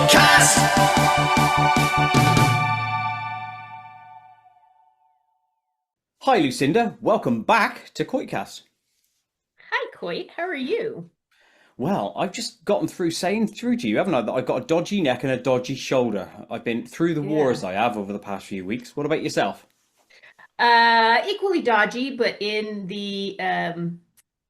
KoitCast. Hi, Lucinda. Welcome back to KoitCast. Hi, Koit. How are you? Well, I've just gotten through saying through to you, haven't I, that I've got a dodgy neck and a dodgy shoulder. I've been through the wars Yeah. I have over the past few weeks. What about yourself? Equally dodgy, but in the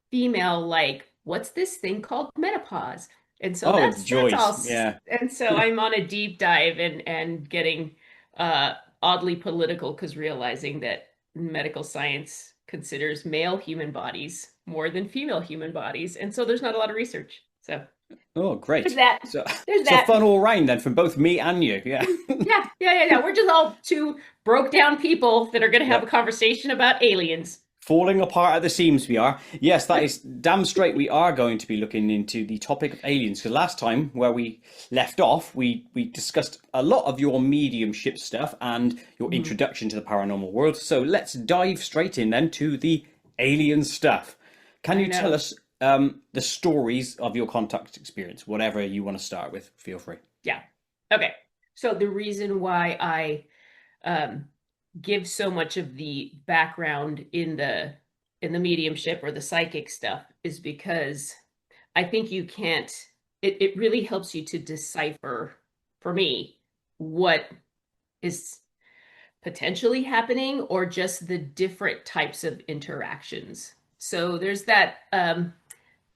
female, like, what's this thing called menopause? And so Oh, the that's all. joys. Yeah. And so I'm on a deep dive and getting uh oddly political because realizing that medical science considers male human bodies more than female human bodies, and so there's not a lot of research. So Oh, there's great. that. So, There's so that. fun all round then from both me and you. Yeah. Yeah. We're just all two broke down people that are going to have a Yep. conversation about aliens. Falling apart at the seams, we are. Yes, that is damn straight. We are going to be looking into the topic of aliens because last time, where we left off, we discussed a lot of your mediumship stuff and your Mhm. introduction to the paranormal world. So let's dive straight in then to the alien stuff. Can I you tell know. us the stories of your contact experience, whatever you want to start with? Feel free. Yeah. Okay. So the reason why I um, give so much of the background in the mediumship or the psychic stuff is because I think you can't. It really helps you to decipher, for me, what is potentially happening or just the different types of interactions. So there's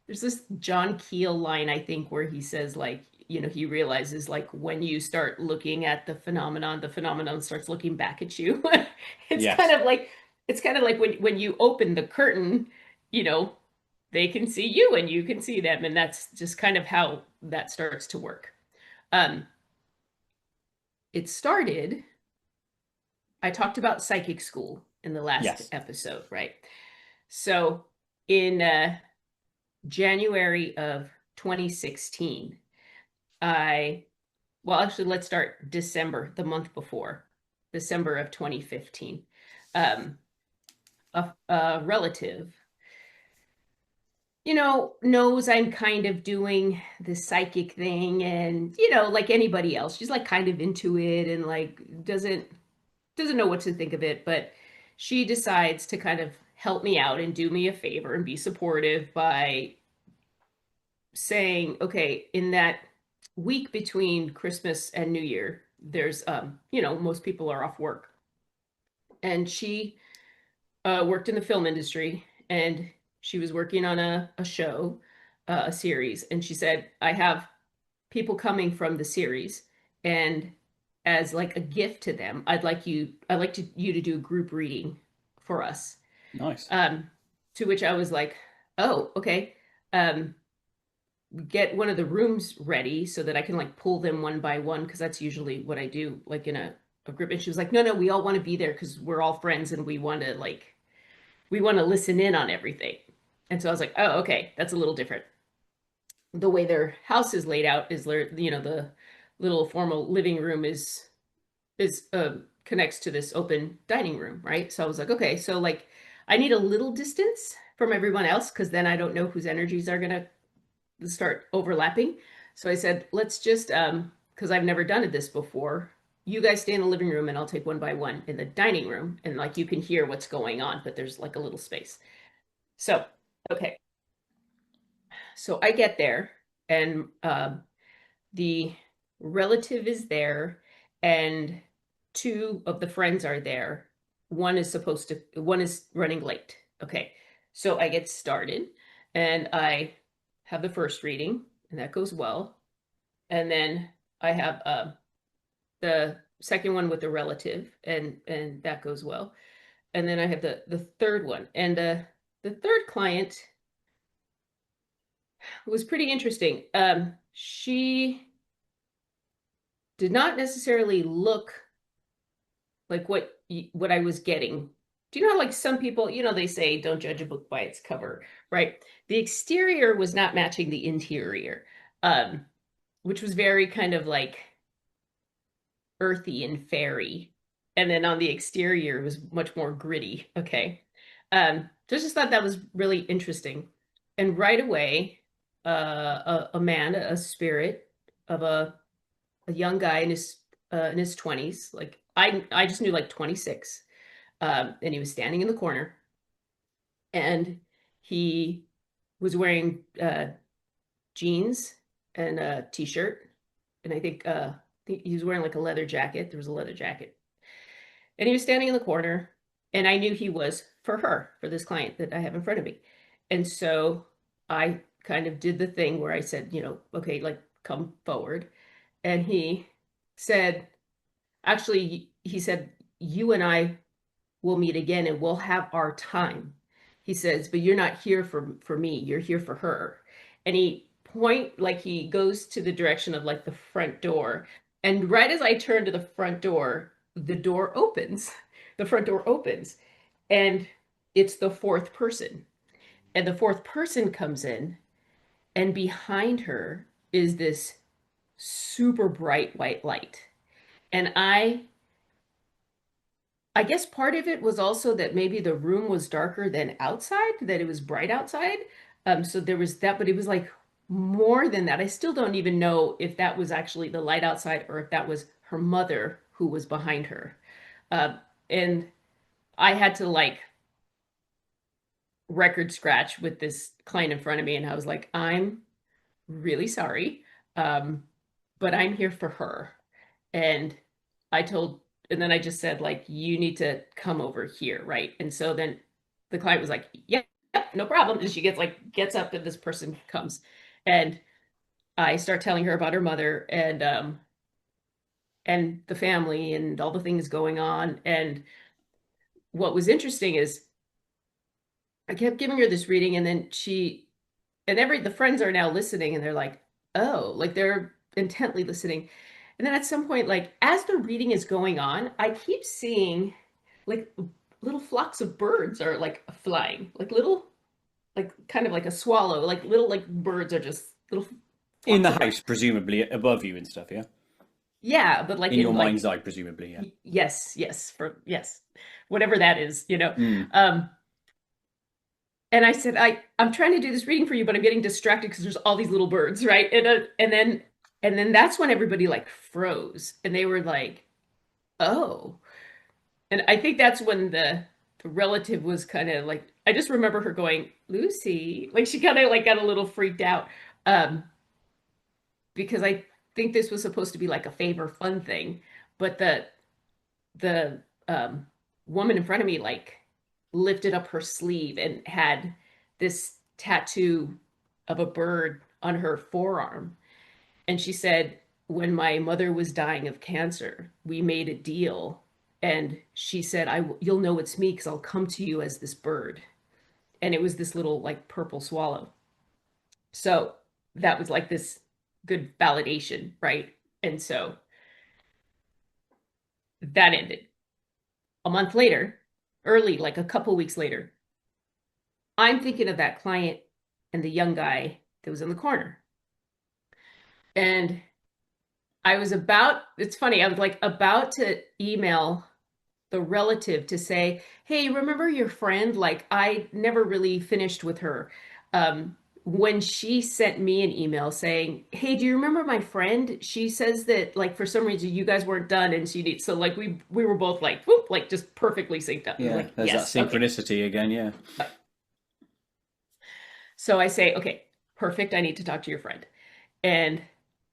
this John Keel line, I think, where he says, like, he realizes, like, when you start looking at the phenomenon starts looking back at you. it's kind Yes. of like it's kind of like when you open the curtain, you know, they can see you and you can see them, and that's just kind of how that starts to work. Um, it started. I talked about psychic school in the last Yes. episode, right? So in January of 2016, I, well, actually, let's start December, the month before, December of 2015. Um, a relative, knows I'm kind of doing the psychic thing, and like anybody else, she's like kind of into it and like doesn't know what to think of it, but she decides to kind of help me out and do me a favor and be supportive by saying, okay, in that week between Christmas and New Year, there's most people are off work. And she worked in the film industry, and she was working on a show, a series, and she said, I have people coming from the series, and as like a gift to them, I'd like you to do a group reading for us. Nice. Um, to which I was like, oh, okay. Um, get one of the rooms ready so that I can like pull them one by one because that's usually what I do, like in a group. And she was like, no, we all want to be there because we're all friends and we want to listen in on everything. And so I was like, oh, okay, that's a little different. The way their house is laid out is the little formal living room is connects to this open dining room, right? So I was like, okay, so like I need a little distance from everyone else because then I don't know whose energies are gonna start overlapping. So I said, let's just because I've never done this before. You guys stay in the living room and I'll take one by one in the dining room and like you can hear what's going on, but there's like a little space. So, okay. So I get there and the relative is there and two of the friends are there. One is running late. Okay. So I get started and I have the first reading and that goes well. And then I have the second one with the relative and that goes well. And then I have the third one. And the third client was pretty interesting. She did not necessarily look like what I was getting. Do you know how like some people, they say don't judge a book by its cover, right? The exterior was not matching the interior, um, which was very kind of like earthy and fairy. And then on the exterior it was much more gritty. Okay. So I just thought that was really interesting. And right away, a man, a spirit of a a young guy in his 20s. Like I just knew like 26. And he was standing in the corner, and he was wearing jeans and a t-shirt, and I think he was wearing like a leather jacket. There was a leather jacket, and he was standing in the corner, and I knew he was for her, for this client that I have in front of me. And so I kind of did the thing where I said, okay, like come forward. And he said, actually, he said, you and I will meet again and we'll have our time. He says, but you're not here for me, you're here for her. And he goes to the direction of like the front door. And right as I turn to the front door, the door opens. The front door opens, and it's the fourth person. And the fourth person comes in, and behind her is this super bright white light. And I guess part of it was also that maybe the room was darker than outside, that it was bright outside. So there was that, but it was like more than that. I still don't even know if that was actually the light outside or if that was her mother who was behind her. Uh, and I had to like record scratch with this client in front of me, and I was like, I'm really sorry, um, but I'm here for her. And I told, and then I just said, like, you need to come over here, right? And so then the client was like, yeah, yeah, no problem. And she gets up, and this person comes, and I start telling her about her mother and the family and all the things going on. And what was interesting is I kept giving her this reading, and then the friends are now listening, and they're like, oh, like they're intently listening. And then at some point, like as the reading is going on, I keep seeing like little flocks of birds are like flying, like little, like kind of like a swallow, like little like birds are just little In flocks the of birds. house, presumably above you and stuff, yeah? Yeah, but like In your in mind's like eye, presumably, yeah. yes, yes, whatever that is. Mm. Um, and I said, I'm trying to do this reading for you, but I'm getting distracted because there's all these little birds, right? And then that's when everybody like froze, and they were like, oh. And I think that's when the relative was kind of like, I just remember her going, Lucy, like she kind of like got a little freaked out, um, because I think this was supposed to be like a favor fun thing, but the woman in front of me like lifted up her sleeve and had this tattoo of a bird on her forearm. And she said, when my mother was dying of cancer, we made a deal. And she said, you'll know it's me because I'll come to you as this bird. And it was this little like purple swallow. So that was like this good validation, right? And so that ended. A month later, early, like a couple weeks later, I'm thinking of that client and the young guy that was in the corner. And it's funny, I was like about to email the relative to say, hey, remember your friend? Like, I never really finished with her. When she sent me an email saying, hey, do you remember my friend? She says that, like, for some reason you guys weren't done and she needs, so like we were both like, whoop, like just perfectly synced up. And we're Yeah, like, there's that yes, okay. synchronicity again, yeah. So I say, okay, perfect. I need to talk to your friend. And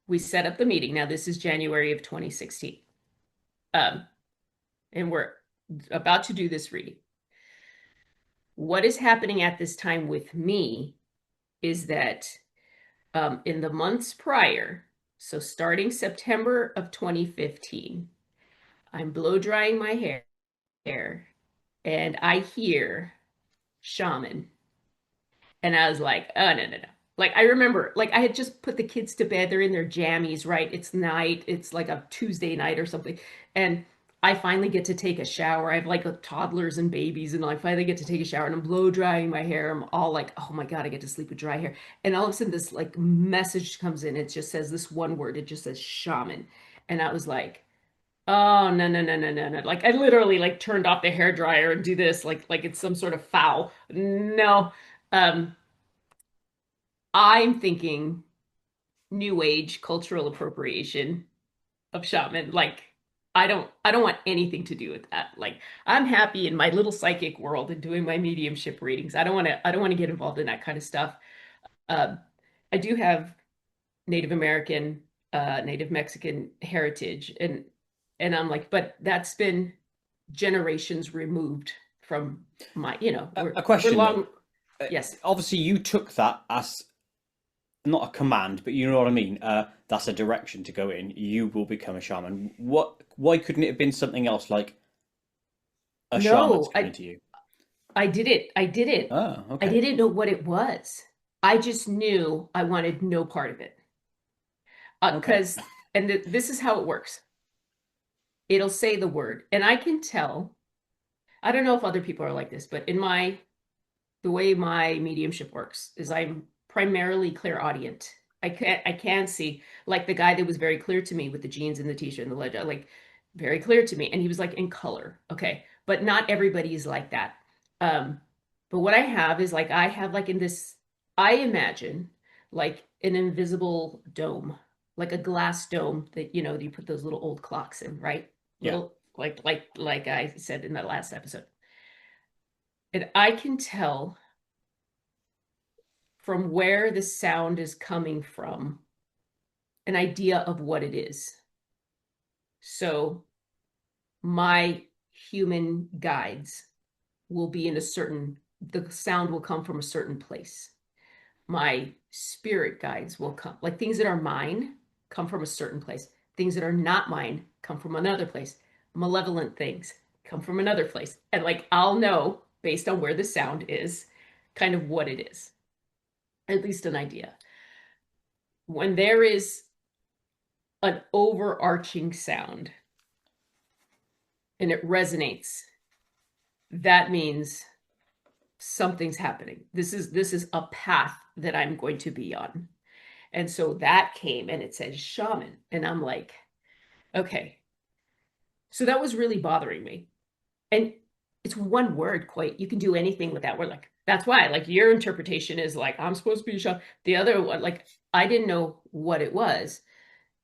we set up the meeting. Now, this is January of 2016. Um, and we're about to do this reading. What is happening at this time with me is that in the months prior, so starting September of 2015, I'm blow drying my hair and I hear shaman. And I was like, oh, no, no, no. Like, I remember, like, I had just put the kids to bed. They're in their jammies, right? It's night. It's like a Tuesday night or something. And I finally get to take a shower. I have like toddlers and babies, and I finally get to take a shower and I'm blow drying my hair. I'm all like, oh my God, I get to sleep with dry hair. And all of a sudden, this like message comes in. It just says this one word. It just says shaman. And I was like, oh, no, no, no, no, no, no. Like, I literally like turned off the hair dryer and do this like it's some sort of foul. No. Um, I'm thinking new age cultural appropriation. of shaman. Like I don't want anything to do with that. Like I'm happy in my little psychic world and doing my mediumship readings. I don't want to get involved in that kind of stuff. Um, I do have Native American, Native Mexican heritage, and I'm like, but that's been generations removed from my, A we're question though. long. Yes. Obviously, you took that as not a command, but you know what I mean. That's a direction to go in. You will become a shaman. What? Why couldn't it have been something else like a shaman's No, coming to you? I did it. I did it. Oh, I okay. didn't know what it was. I just knew I wanted no part of it. Okay. Because, and this is how it works. It'll say the word, and I can tell. I don't know if other people are like this, but the way my mediumship works is I'm primarily clairaudient. I can see like the guy that was very clear to me with the jeans and the t-shirt and the ledger, like very clear to me. And he was like in color. Okay. But not everybody is like that. Um, but what I have is like I have like in this, I imagine like an invisible dome, like a glass dome that you put those little old clocks in, right? Yeah. Little like I said in that last episode. And I can tell from where the sound is coming from, an idea of what it is. So my human guides will be in the sound will come from a certain place. My spirit guides will come, like things that are mine come from a certain place. Things that are not mine come from another place. Malevolent things come from another place. And like I'll know based on where the sound is, kind of what it is, at least an idea. When there is an overarching sound and it resonates, that means something's happening. This is a path that I'm going to be on. And so that came and it said shaman. And I'm like, okay. So that was really bothering me. And it's one word, quite. You can do anything with that word. Like, that's why, like, your interpretation is like, I'm supposed to be a shaman. The other one, like, I didn't know what it was.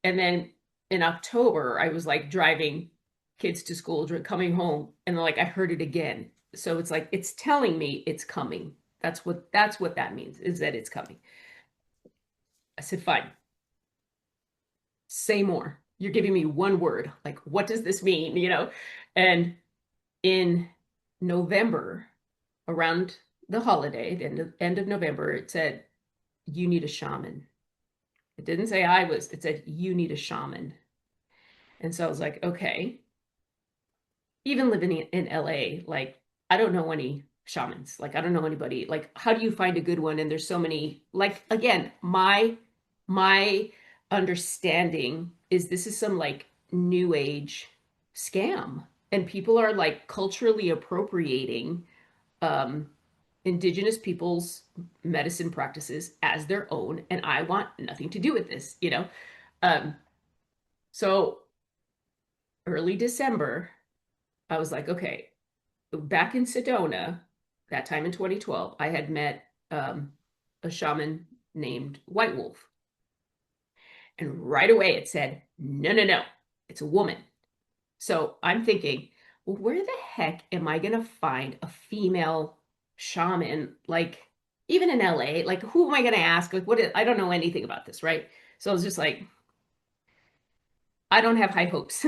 And then in October, I was like driving kids to school, coming home, and like I heard it again. So it's like it's telling me it's coming. That's what that means, is that it's coming. I said, fine, say more. You're giving me one word. Like, what does this mean? And in November, around the holiday, the end of November, it said, you need a shaman. It didn't say it said, you need a shaman. And so I was like, okay. Even living in LA, like I don't know any shamans. Like I don't know anybody. Like how do you find a good one? And there's so many. Like again, my understanding is this is some like new age scam, and people are like culturally appropriating um indigenous people's medicine practices as their own, and I want nothing to do with this. Um so early December I was like, okay, back in Sedona, that time in 2012, I had met a shaman named White Wolf. And right away it said, no, no, no, it's a woman. So I'm thinking, well, where the heck am I going to find a female shaman? Like, even in LA, like, who am I going to ask? Like, I don't know anything about this, right? So I was just like, I don't have high hopes.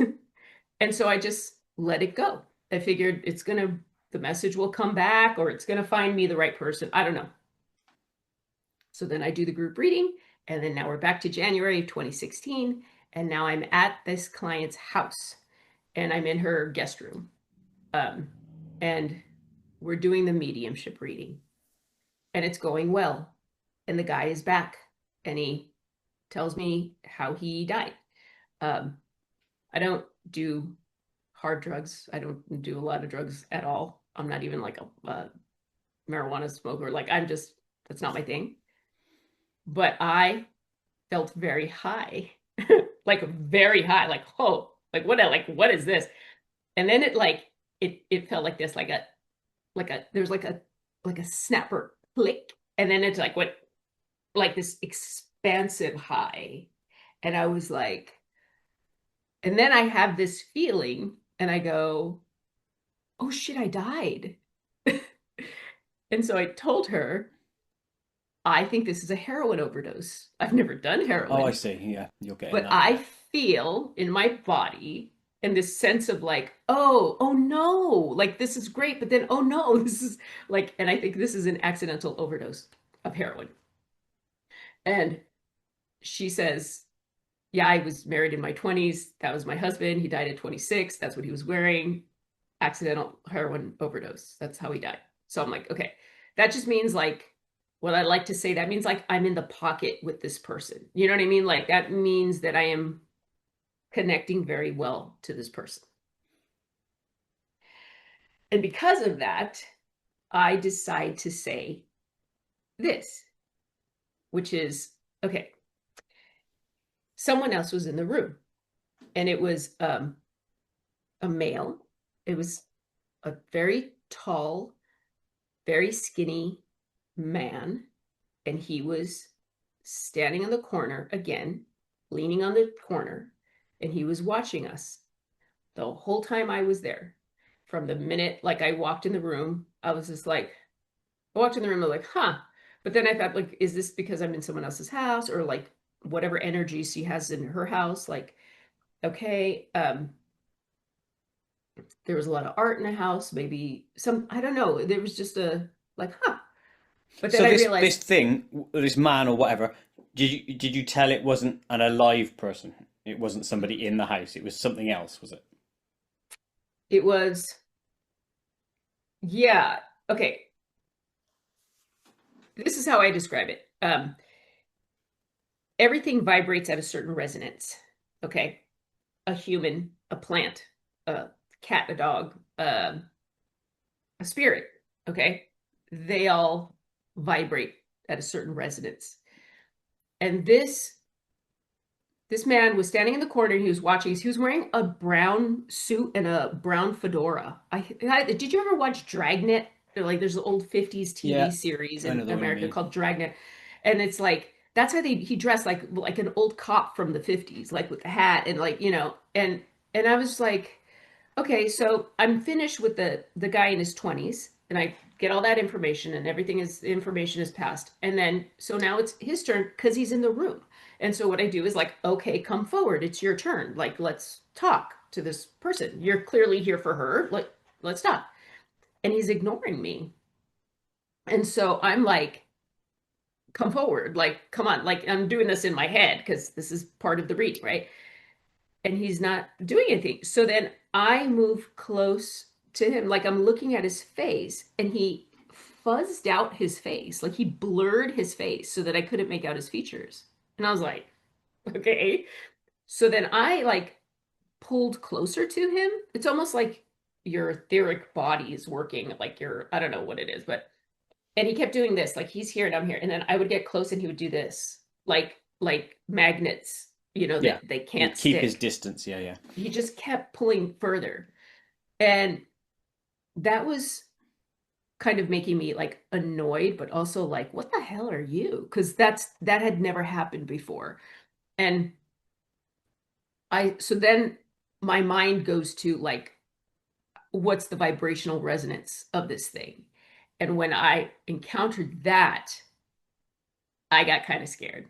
And so I just let it go. I figured the message will come back or it's going to find me the right person. I don't know. So then I do the group reading. And then now we're back to January of 2016. And now I'm at this client's house and I'm in her guest room. Um, and we're doing the mediumship reading and it's going well. And the guy is back and he tells me how he died. Um, I don't do hard drugs. I don't do a lot of drugs at all. I'm not even like a marijuana smoker. Like that's not my thing. But I felt very high, like very high, like, oh, what is this? And then it felt like this, there's like a snapper click. And then it's like like this expansive high. And I was like, And then I have this feeling and I go, oh shit, I died. And so I told her, I think this is a heroin overdose. I've never done Oh, I heroin, see. Yeah, you're getting but that. I Yeah. feel in my body and this sense of like, oh no, like this is great, but then oh no, this is like, and I think this is an accidental overdose of heroin. And she says, yeah, I was married in my 20s. That was my husband. He died at 26. That's what he was wearing. Accidental heroin overdose. That's how he died. So I'm like, okay, that just means like what I like to say, that means like I'm in the pocket with this person. You know what I mean? Like that means that I am connecting very well to this person. And because of that, I decide to say this, which is okay, someone else was in the room and it was a male. It was a very tall, very skinny man, and he was standing in the corner again, leaning on the corner, and he was watching us the whole time I was there. From the minute like I walked in the room, I was just like, I walked in the room, I'm like, huh. But then I thought, like, is this because I'm in someone else's house or like whatever energy she has in her house? Like, okay, there was a lot of art in the house, maybe some, I don't know. There was just a like, huh. But then So I this realized thing, this man or whatever, did you tell it wasn't an alive person? It wasn't somebody in the house. It was something else, was it? it was, yeah, okay. This is how I describe it. Everything vibrates at a certain resonance. Okay. A human, a plant, a cat, a dog, a spirit. Okay. They all vibrate at a certain resonance. And this man was standing in the corner and he was watching. He was wearing a brown suit and a brown fedora. Did you ever watch Dragnet? Like there's an old 50s TV Yeah, series I know in the one you America mean. called Dragnet. And it's like that's how he dressed like an old cop from the 50s, like with the hat and like, and I was like, okay, so I'm finished with the guy in his 20s and I get all that information and everything is the information is passed. And then so now it's his turn because he's in the room. And so what I do is like, okay, come forward. It's your turn. Like let's talk to this person. You're clearly here for her. Like let's talk. And he's ignoring me. And so I'm like, come forward. Like come on. Like I'm doing this in my head because this is part of the reading, right? And he's not doing anything. So then I move close to him, like I'm looking at his face, and he fuzzed out his face, like he blurred his face so that I couldn't make out his features. And I was like, okay. So then I like pulled closer to him. It's almost like your etheric body is working, like your, I don't know what it is, but and he kept doing this, like he's here and I'm here. And then I would get close and he would do this, like magnets, Yeah, that they can't he'd keep his stick. distance. Yeah, yeah. He just kept pulling further. And that was kind of making me like annoyed, but also like, what the hell are you? Because that had never happened before. And so then my mind goes to like, what's the vibrational resonance of this thing? And when I encountered that, I got kind of scared.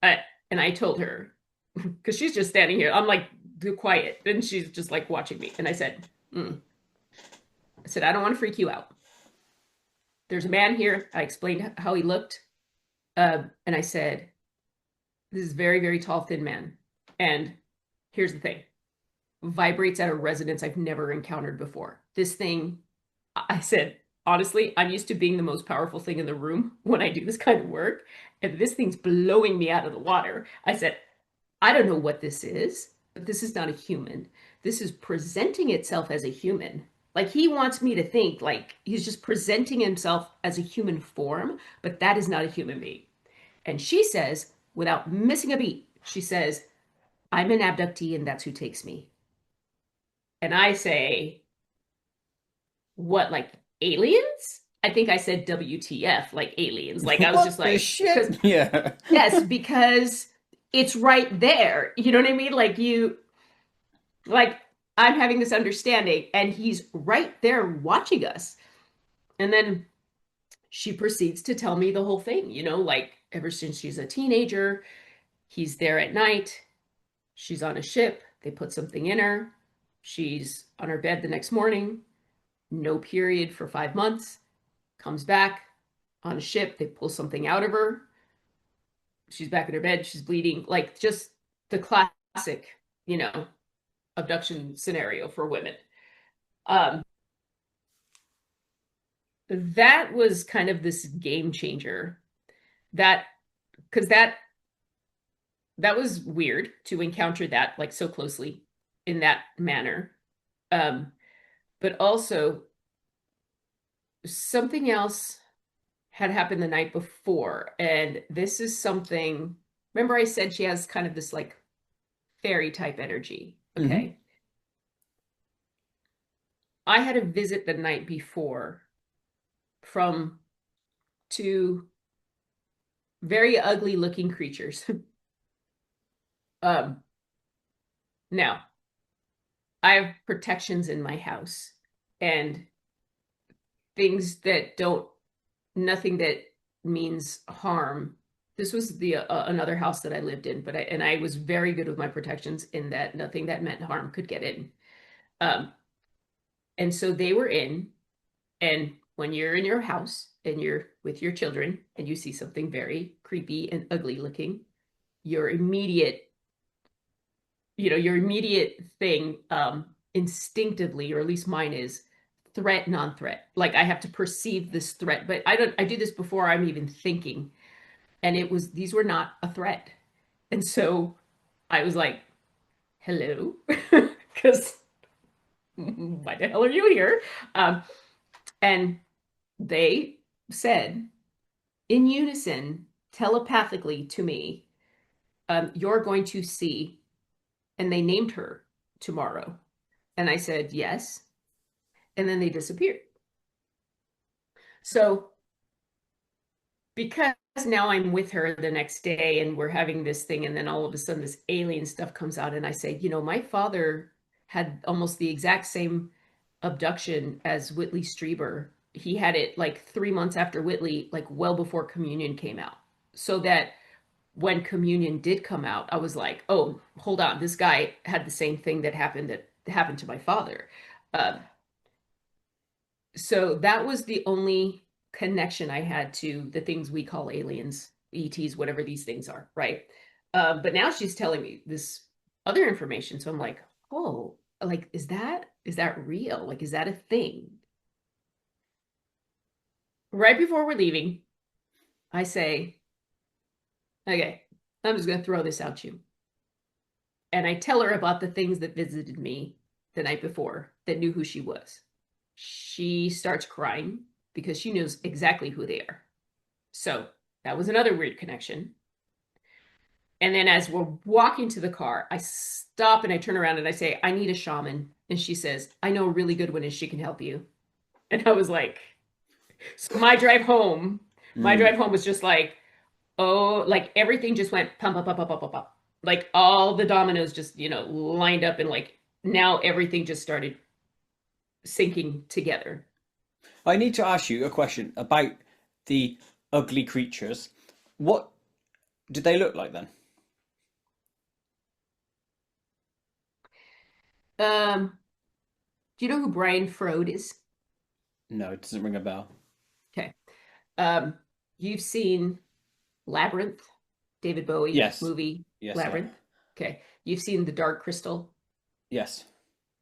I, and I told her, because she's just standing here, I'm like, be quiet. And she's just like watching me. And I said, I don't want to freak you out. There's a man here. I explained how he looked. And I said, this is a very, very tall, thin man. And here's the thing, vibrates at a resonance I've never encountered before. This thing, I said, honestly, I'm used to being the most powerful thing in the room when I do this kind of work. And this thing's blowing me out of the water. I said, I don't know what this is, but this is not a human. This is presenting itself as a human. Like he wants me to think like he's just presenting himself as a human form, but that is not a human being. And she says, without missing a beat, she says, I'm an abductee and that's who takes me. And I say, what, like aliens? I think I said WTF, like aliens. Like I was What just the like, because, shit? Yeah. yes, because it's right there. You know what I mean? Like you, Like I'm having this understanding and he's right there watching us. And then she proceeds to tell me the whole thing, like ever since she's a teenager, he's there at night, she's on a ship, they put something in her, she's on her bed the next morning, no period for 5 months, comes back on a ship, they pull something out of her, she's back in her bed, she's bleeding, like just the classic, you know, abduction scenario for women. Um, that was kind of this game changer. That because that was weird to encounter that like so closely in that manner. Um, but also something else had happened the night before, and this is something. Remember, I said she has kind of this like fairy type energy. Hmm. Okay. I had a visit the night before from two very ugly looking creatures. um, now, I have protections in my house and things that don't, nothing that means harm. This was the another house that I lived in, but I was very good with my protections in that nothing that meant harm could get in. Um, and so they were in, and when you're in your house and you're with your children and you see something very creepy and ugly looking, your immediate, your immediate thing, instinctively, or at least mine is threat, non-threat. Like I have to perceive this threat, but I do this before I'm even thinking. And these were not a threat. And so I was like, hello, because why the hell are you here? Um, and they said in unison, telepathically to me, you're going to see, and they named her tomorrow. And I said, yes. And then they disappeared. So because now I'm with her the next day and we're having this thing, and then all of a sudden this alien stuff comes out, and I say, my father had almost the exact same abduction as Whitley Strieber. He had it like 3 months after Whitley, like well before Communion came out. So that when Communion did come out, I was like, oh, hold on, this guy had the same thing that happened to my father. Uh, so that was the only connection I had to the things we call aliens, ETs, whatever these things are, right? But now she's telling me this other information, so I'm like, oh, like is that real? Like, is that a thing? Right before we're leaving, I say, okay, I'm just gonna throw this out you, and I tell her about the things that visited me the night before that knew who she was. She starts crying because she knows exactly who they are. So that was another weird connection. And then as we're walking to the car, I stop and I turn around and I say, I need a shaman. And she says, I know a really good one and she can help you. And I was like, so my drive home was just like, oh, like everything just went pump, pump, pump, pump, pump, pump, pump. Like all the dominoes just, lined up, and like now everything just started sinking together. I need to ask you a question about the ugly creatures. What did they look like then? Um, do you know who Brian Frode is? No, it doesn't ring a bell. Okay. Um, you've seen Labyrinth, David Bowie Yes. movie, Yes, yeah. Labyrinth. Okay. You've seen The Dark Crystal. Yes.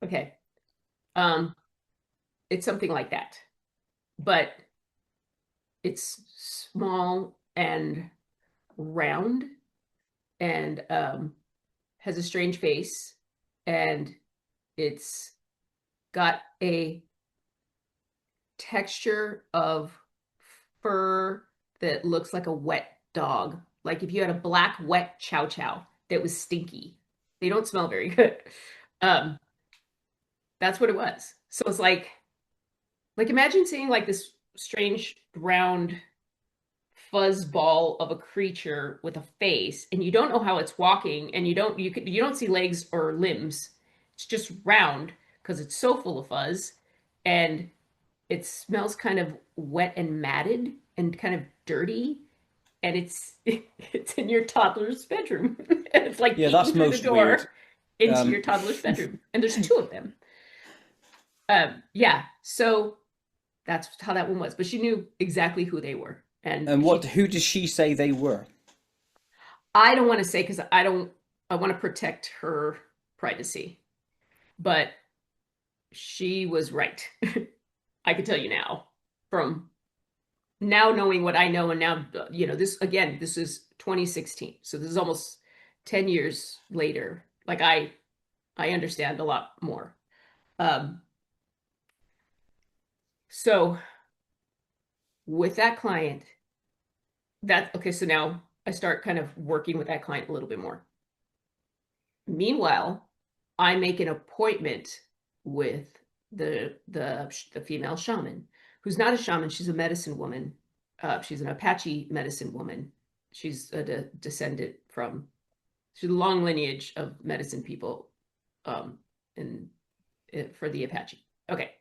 Okay. Um, it's something like that, but it's small and round, and has a strange face, and it's got a texture of fur that looks like a wet dog. Like if you had a black wet chow chow that was stinky. They don't smell very good. Um, that's what it was. So it's like imagine seeing like this strange round fuzz ball of a creature with a face, and you don't know how it's walking, and you don't see legs or limbs, It's just round because it's so full of fuzz, and it smells kind of wet and matted and kind of dirty, and it's in your toddler's bedroom. And it's like Yeah, peeking that's through the most weird. door into your Um, toddler's bedroom, and there's two of them. Yeah, so that's how that one was. But she knew exactly who they were, and and she. who does she say they were? I don't want to say because I don't. I want to protect her privacy, but she was right. I can tell you now from now knowing what I know, and now this again. This is 2016, so this is almost 10 years later. Like I understand a lot more. Um, so with that client, that okay. So now I start kind of working with that client a little bit more. Meanwhile, I make an appointment with the female shaman, who's not a shaman. She's a medicine woman. She's an Apache medicine woman. She's a descendant from. She's a long lineage of medicine people, um, and for the Apache. Okay,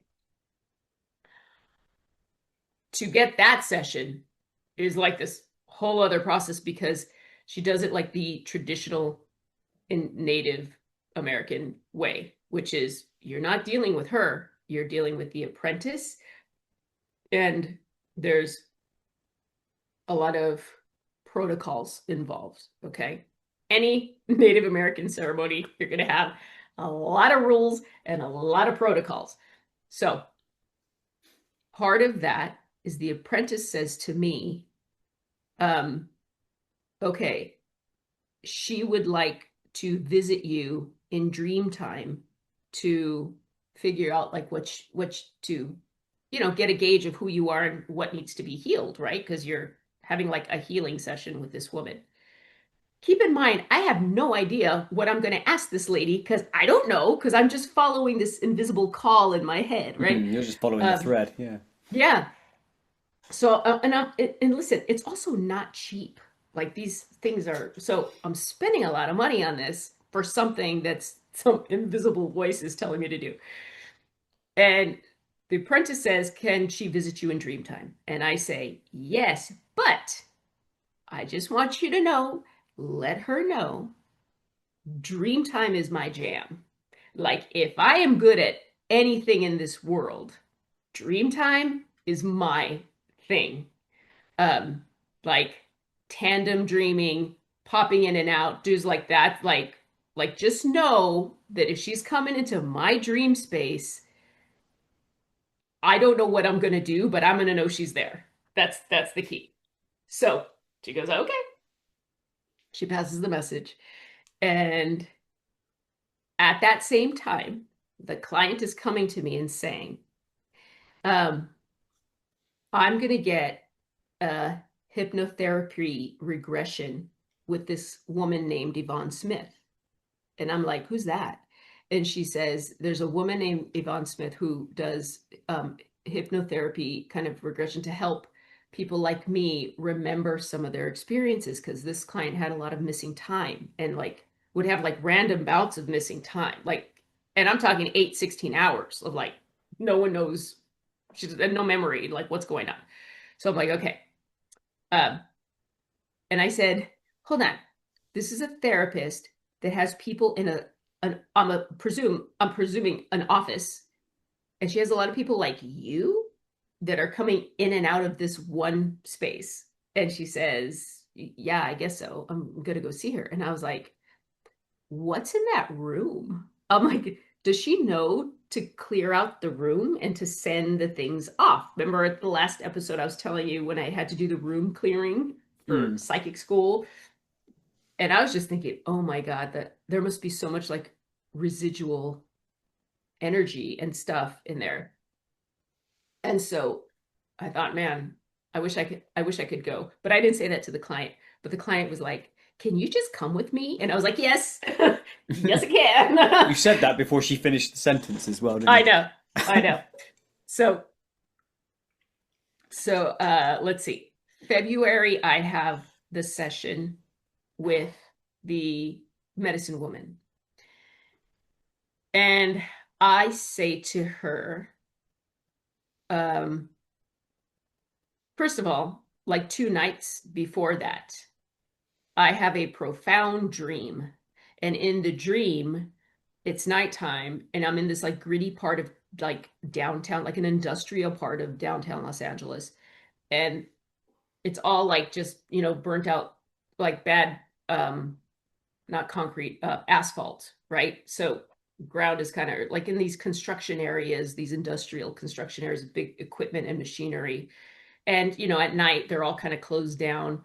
to get that session is like this whole other process because she does it like the traditional in Native American way, which is you're not dealing with her, you're dealing with the apprentice. And there's a lot of protocols involved. Okay. Any Native American ceremony, you're going to have a lot of rules and a lot of protocols. So part of that is the apprentice says to me, um, okay, she would like to visit you in dream time to figure out like what to get a gauge of who you are and what needs to be healed, right? Because you're having like a healing session with this woman. Keep in mind, I have no idea what I'm going to ask this lady because I don't know because I'm just following this invisible call in my head, right? You're just following the Um, thread. Yeah. yeah. So and listen, it's also not cheap. Like these things are. So I'm spending a lot of money on this for something that's some invisible voice is telling me to do. And the apprentice says, "Can she visit you in dream time?" And I say, "Yes, but I just want you to know, let her know, dream time is my jam. Like if I am good at anything in this world, dream time is my thing. um like tandem dreaming, popping in and out, dudes like that, like just know that if she's coming into my dream space, I don't know what I'm going to do, but I'm going to know she's there. That's the key. So she goes, okay. She passes the message, and at that same time the client is coming to me and saying, um I'm going to get a hypnotherapy regression with this woman named Yvonne Smith. And I'm like, who's that? And she says, there's a woman named Yvonne Smith who does hypnotherapy kind of regression to help people like me remember some of their experiences. Because this client had a lot of missing time and like would have like random bouts of missing time. Like, and I'm talking 8, 16 hours of like, no one knows, she's no memory, like what's going on. So I'm like, okay. Um, and I said, hold on, this is a therapist that has people in I'm presuming an office, and she has a lot of people like you that are coming in and out of this one space. And she says, yeah, I guess so. I'm gonna go see her. And I was like, what's in that room? I'm like, does she know to clear out the room and to send the things off? Remember at the last episode, I was telling you when I had to do the room clearing for Mm. psychic school. And I was just thinking, oh my God, that there must be so much like residual energy and stuff in there. And so I thought, man, I wish I could go. But I didn't say that to the client. But the client was like, can you just come with me? And I was like, yes, yes, I You can. said that before she finished the sentence as well, didn't I you? know, I know. So, let's see. February, I have the session with the medicine woman. And I say to her, um, first of all, like 2 nights before that, I have a profound dream. And in the dream, it's nighttime, and I'm in this like gritty part of like downtown, like an industrial part of downtown Los Angeles. And it's all like just, burnt out, like bad, not concrete, asphalt, right? So ground is kind of like in these construction areas, these industrial construction areas, big equipment and machinery. And, at night, they're all kind of closed down.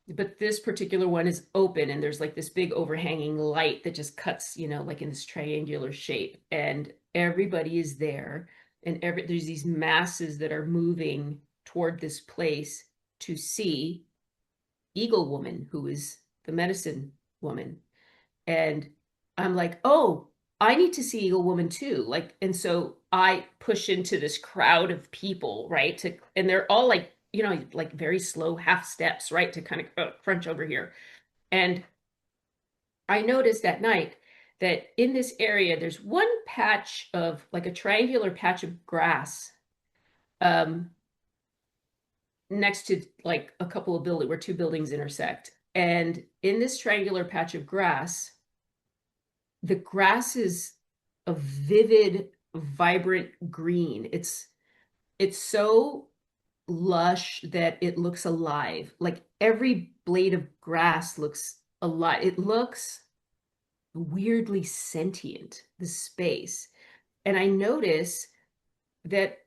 But this particular one is open, and there's like this big overhanging light that just cuts, like in this triangular shape. And everybody is there. And there's these masses that are moving toward this place to see Eagle Woman, who is the medicine woman. And I'm like, oh, I need to see Eagle Woman too. Like, and so I push into this crowd of people, right? And they're all like, like very slow half steps, right? To kind of crunch over here. And I noticed at night that in this area, there's one patch of like a triangular patch of grass, um, next to like a couple of buildings where two buildings intersect. And in this triangular patch of grass, the grass is a vivid, vibrant green. It's so lush that it looks alive. Like every blade of grass looks alive. It looks weirdly sentient, the space. And I notice that,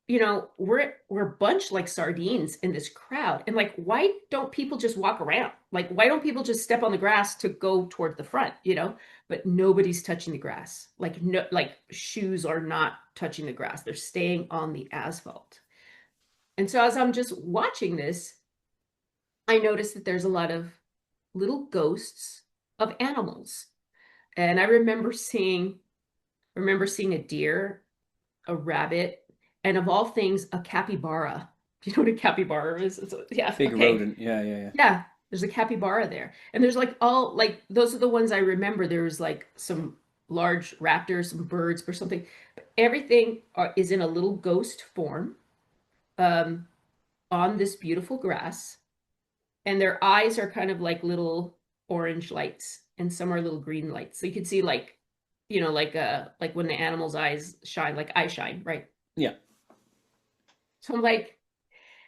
we're bunched like sardines in this crowd. And like, why don't people just walk around? Like, why don't people just step on the grass to go toward the front, But nobody's touching the grass. Like, no, like shoes are not touching the grass. They're staying on the asphalt. And so as I'm just watching this, I notice that there's a lot of little ghosts of animals. And I remember seeing a deer, a rabbit, and of all things, a capybara. Do you know what a capybara is? Yeah, Big okay. rodent. Yeah, yeah, yeah. Yeah, there's a capybara there. And there's like all like those are the ones I remember. There's like some large raptors, some birds or something. But everything is in a little ghost form, um, on this beautiful grass. And their eyes are kind of like little orange lights, and some are little green lights. So you can see like, like when the animal's eyes shine, like I shine, right? Yeah. So I'm like,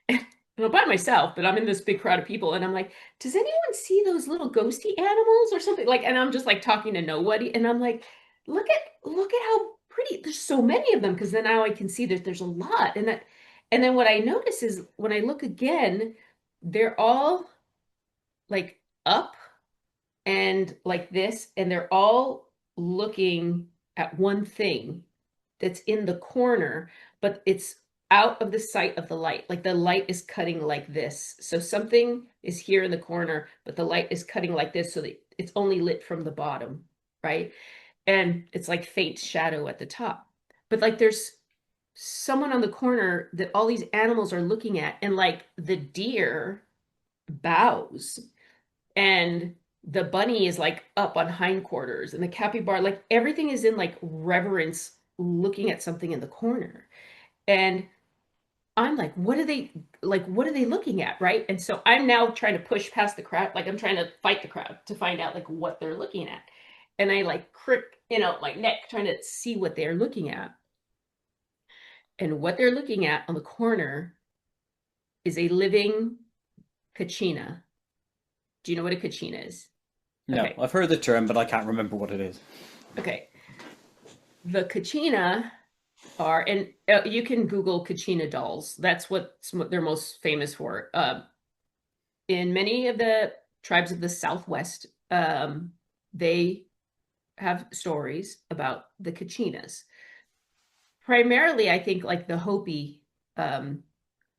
I'm by myself, but I'm in this big crowd of people, and I'm like, does anyone see those little ghosty animals or something? Like, and I'm just like talking to nobody, and I'm like, look at how pretty. There's so many of them, because then now I can see that there's a lot, and then what I notice is when I look again, they're all like up and like this, and they're all looking at one thing that's in the corner, but it's out of the sight of the light. Like the light is cutting like this. So something is here in the corner, but the light is cutting like this so that it's only lit from the bottom, right? And it's like faint shadow at the top. But like there's someone on the corner that all these animals are looking at, and like the deer bows, and the bunny is like up on hindquarters, and the capybara, like everything is in like reverence, looking at something in the corner. And I'm like, what are they looking at, right? And so I'm now trying to push past the crowd, like I'm trying to fight the crowd to find out like what they're looking at. And I like crick, my neck trying to see what they're looking at. And what they're looking at on the corner is a living kachina. Do you know what a kachina is? No, Okay. I've heard the term, but I can't remember what it is. Okay. The kachina and you can Google kachina dolls. That's what they're most famous for. In many of the tribes of the Southwest, they have stories about the kachinas. Primarily, I think like the Hopi um,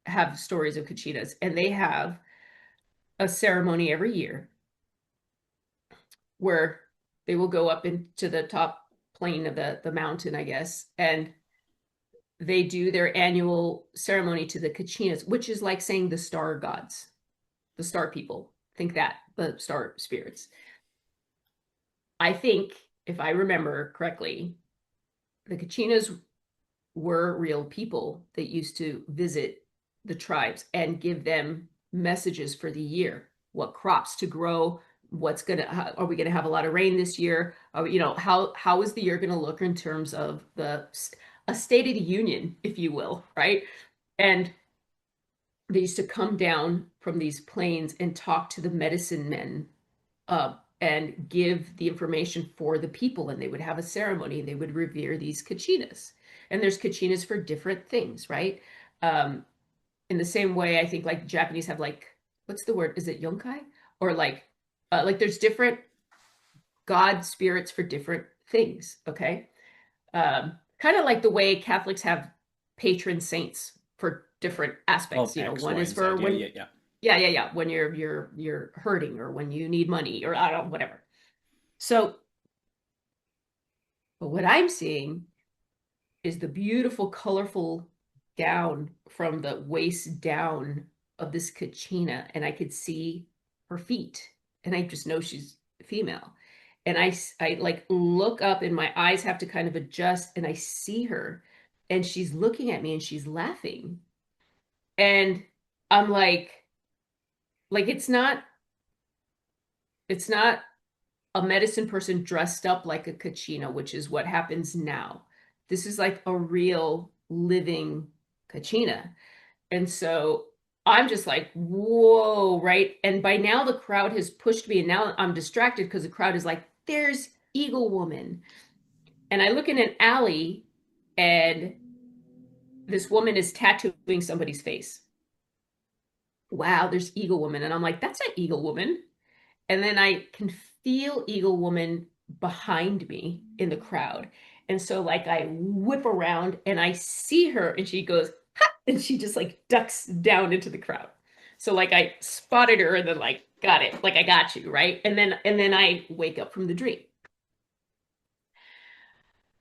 have stories of kachinas, and they have a ceremony every year where they will go up into the top plane of the mountain, I guess, and they do their annual ceremony to the kachinas, which is like saying the star gods, the star people. Think that, the star spirits. I think, if I remember correctly, the Kachinas were real people that used to visit the tribes and give them messages for the year, what crops to grow, are we gonna have a lot of rain this year? How is the year gonna look in terms of a state of the union, if you will, right? And they used to come down from these plains and talk to the medicine men, and give the information for the people, and they would have a ceremony and they would revere these kachinas. And there's kachinas for different things, right? In the same way, I think like Japanese have like, what's the word? Is it yonkai? Or like there's different god spirits for different things, okay? Kind of like the way Catholics have patron saints for different aspects. Of X, One Y, is and Z. for Yeah, when, yeah, yeah. yeah, when you're hurting, or when you need money, or I don't know, whatever. So, but what I'm seeing is the beautiful, colorful gown from the waist down of this kachina, and I could see her feet, and I just know she's female. And I like look up, and my eyes have to kind of adjust, and I see her, and she's looking at me, and she's laughing, and I'm like it's not a medicine person dressed up like a kachina, which is what happens now. This is like a real living kachina. And so I'm just like, whoa, right? And by now the crowd has pushed me, and now I'm distracted because the crowd is like, there's Eagle Woman. And I look in an alley, and this woman is tattooing somebody's face. Wow, there's Eagle Woman. And I'm like, that's not Eagle Woman. And then I can feel Eagle Woman behind me in the crowd. And so like I whip around and I see her, and she goes, ha! And she just like ducks down into the crowd. So like I spotted her, and then like got it. Like I got you, right? And then I wake up from the dream.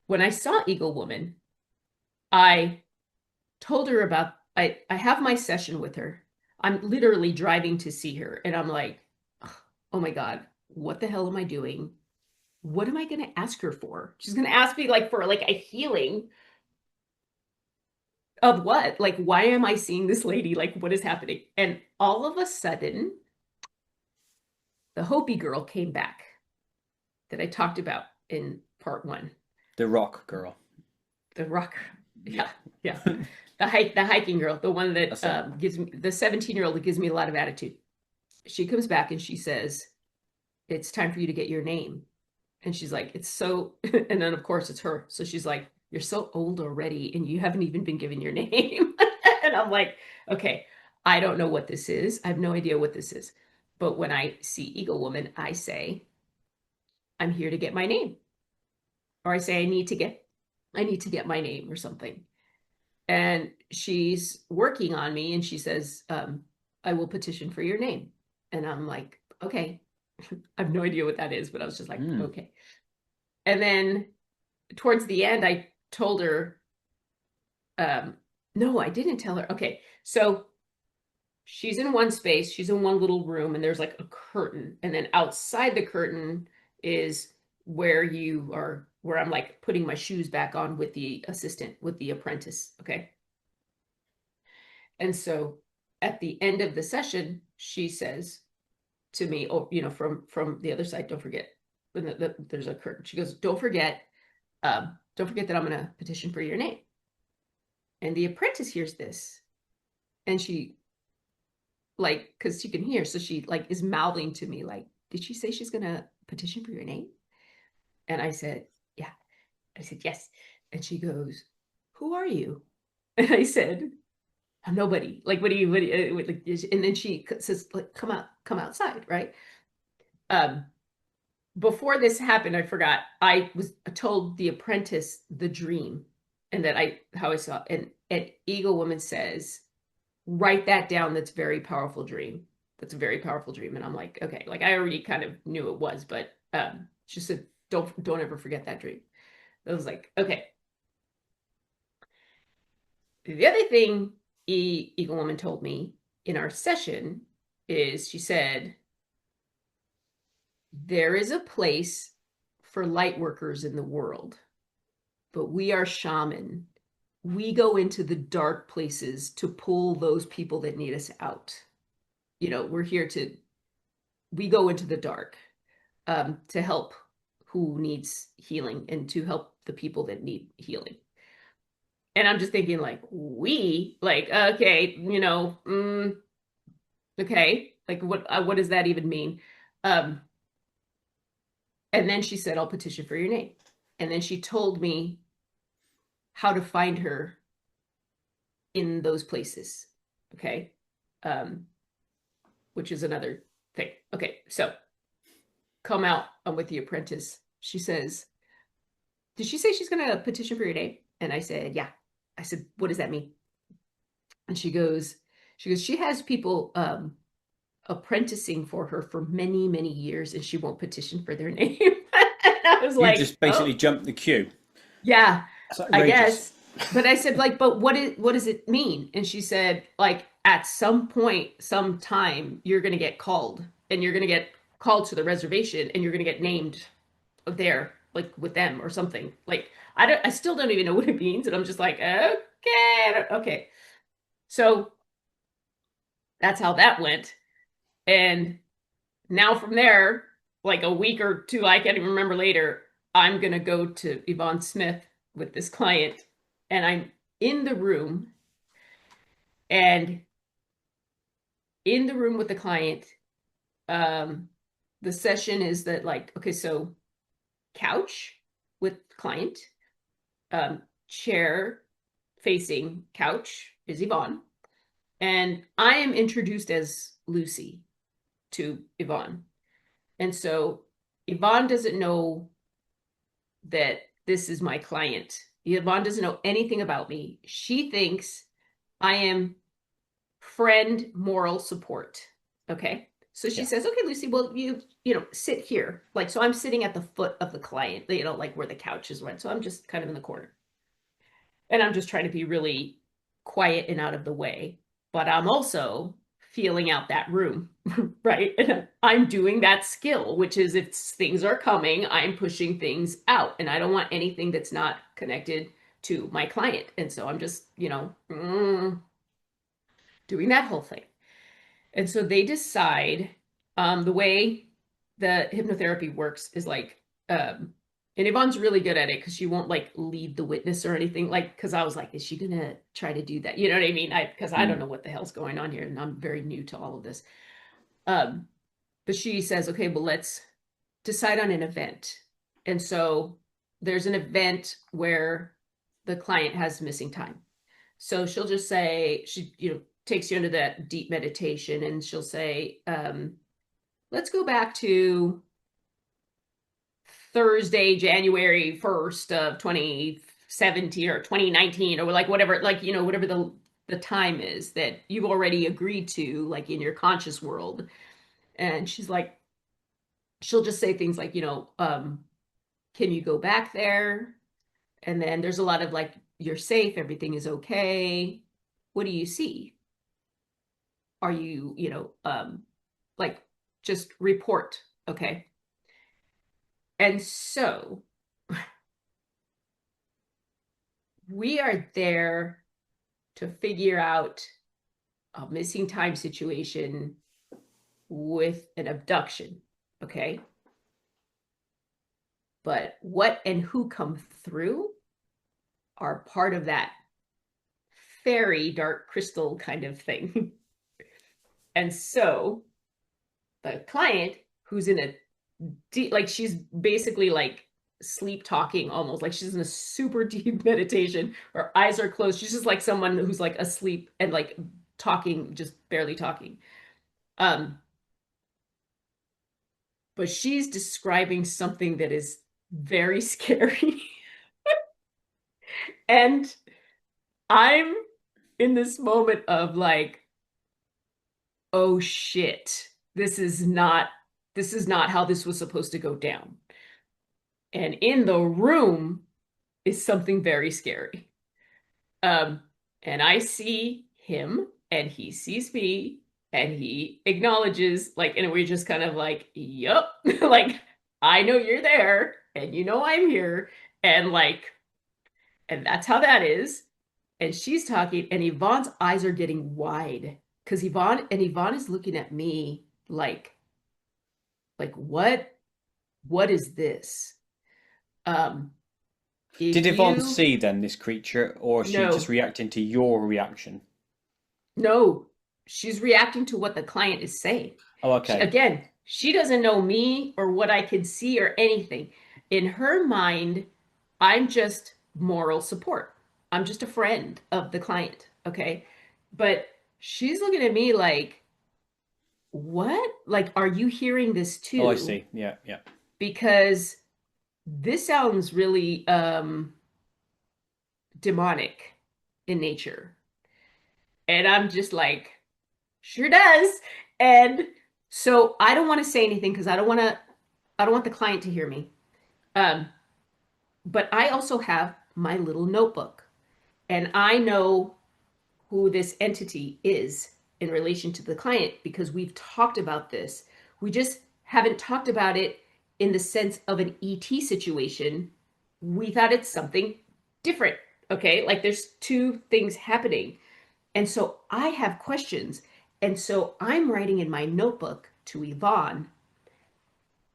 When I saw Eagle Woman, I told her about I have my session with her. I'm literally driving to see her, and I'm like, oh my God, what the hell am I doing? What am I going to ask her for? She's going to ask me like for like a healing of what? Like, why am I seeing this lady? Like, what is happening? And all of a sudden, the Hopi girl came back that I talked about in part one. The rock girl. The rock. Yeah. Yeah. Yeah. The hiking girl, the one That's it. that gives me the 17-year-old that gives me a lot of attitude. She comes back and she says, it's time for you to get your name. And she's like, it's so, and then of course it's her. So she's like, you're so old already and you haven't even been given your name. And I'm like, okay, I don't know what this is. I have no idea what this is. But when I see Eagle Woman, I say, I'm here to get my name. Or I say, I need to get my name or something. And she's working on me, and she says, I will petition for your name. And I'm like, okay. I have no idea what that is, but I was just like, okay. And then towards the end, I told her, no, I didn't tell her. Okay, so she's in one space, she's in one little room, and there's like a curtain. And then outside the curtain is where I'm like putting my shoes back on with the assistant, with the apprentice. Okay. And so at the end of the session, she says to me, oh, from the other side, don't forget, when there's a curtain. She goes, don't forget that I'm going to petition for your name. And the apprentice hears this, and she like, because she can hear, so she like is mouthing to me like, did she say she's going to petition for your name? And I said, yeah. I said, yes. And she goes, who are you? And I said, I'm nobody. Like, what do you, like, and then she says, like, come outside, right? Before this happened, I forgot, I was told the apprentice the dream, and how I saw, and Eagle Woman says, write that down. That's a very powerful dream. That's a very powerful dream. And I'm like, okay, like I already kind of knew it was, but she said, don't ever forget that dream. I was like, okay. The other thing Eagle Woman told me in our session is, she said, there is a place for light workers in the world but we are shaman. We go into the dark places to pull those people that need us out. We're here we go into the dark to help who needs healing and to help the people that need healing. And I'm just thinking like, okay, okay, like what does that even mean? Um, and then she said, I'll petition for your name. And then she told me how to find her in those places. Okay. Um, which is another thing. Okay. So come out. I'm with the apprentice. She says, did she say she's going to petition for your name? And I said, yeah. I said, what does that mean? And she has people apprenticing for her for many, many years, and she won't petition for their name. And I was You like, just basically oh, jumped the queue. yeah, That's I outrageous. guess. But I said, like, but what does it mean? And she said, like, at some point, sometime, you're gonna get called, and you're gonna get called to the reservation, and you're gonna get named there, like with them or something. Like, I still don't even know what it means, and I'm just like, okay, okay. So that's how that went. And now from there, like a week or two, I can't even remember later, I'm going to go to Yvonne Smith with this client. And I'm in the room and in the room with the client. Um, the session is that, like, okay, so couch with client, chair facing couch is Yvonne. And I am introduced as Lucy to Yvonne. And so Yvonne doesn't know that this is my client. Yvonne doesn't know anything about me. She thinks I am friend moral support. Okay. So she Yeah. says, okay, Lucy, well, sit here. Like, so I'm sitting at the foot of the client, like where the couch is right. So I'm just kind of in the corner. And I'm just trying to be really quiet and out of the way. But I'm also feeling out that room, right? And I'm doing that skill, which is if things are coming, I'm pushing things out. And I don't want anything that's not connected to my client. And so I'm just, doing that whole thing. And so they decide the way the hypnotherapy works is like, and Yvonne's really good at it because she won't like lead the witness or anything. Like, because I was like, is she gonna try to do that? You know what I mean? Because I don't know what the hell's going on here, and I'm very new to all of this. Um, but she says, okay, well, let's decide on an event. And so there's an event where the client has missing time. So she'll just say, she, takes you into that deep meditation and she'll say, let's go back to Thursday, January 1st of 2017 or 2019 or like whatever, like, whatever the time is that you've already agreed to, like in your conscious world. And she's like, she'll just say things like, can you go back there? And then there's a lot of like, you're safe, everything is okay. What do you see? Are you, like just report, okay? And so we are there to figure out a missing time situation with an abduction, okay? But what and who come through are part of that fairy dark crystal kind of thing. And so the client who's in a deep, like she's basically like sleep talking almost, like she's in a super deep meditation. Her eyes are closed. She's just like someone who's like asleep and like talking, just barely talking. Um, but she's describing something that is very scary. And I'm in this moment of like, oh shit, this is not how this was supposed to go down. And in the room is something very scary. Um, and I see him and he sees me and he acknowledges, like, and we're just kind of like, yup, like, I know you're there and I'm here. And like, And that's how that is. And she's talking, and Yvonne's eyes are getting wide because Yvonne is looking at me like what is this? Um, Did if Yvonne you see then this creature, or is she just no, reacting to your reaction? no, she's reacting to what the client is saying. Oh, She, okay. again, she doesn't know me or what I can see or anything. In her mind, I'm just moral support. I'm just a friend of the client. Okay. But she's looking at me like, what? Like, are you hearing this Oh, I too? see. Yeah, yeah. Because this sounds really demonic in nature. And I'm just like, sure does. And so I don't want to say anything because I don't want the client to hear me. Um, but I also have my little notebook and I know who this entity is in relation to the client because we've talked about this. We just haven't talked about it in the sense of an ET situation. We thought it's something different. Okay. Like there's two things happening. And so I have questions. And so I'm writing in my notebook to Yvonne,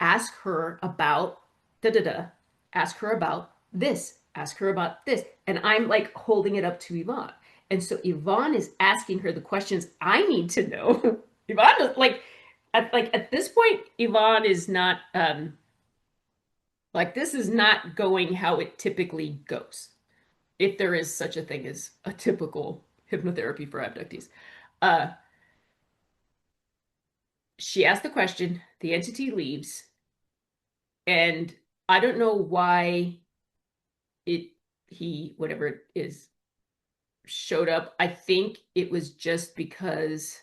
ask her about da da da, ask her about this, ask her about this. And I'm like holding it up to Yvonne. And so Yvonne is asking her the questions I need to know. Yvonne is like at this point, Yvonne is not like this is not going how it typically goes. If there is such a thing as a typical hypnotherapy for abductees. Uh she asked the question, the entity leaves, and I don't know why it he whatever it is showed up. I think it was just because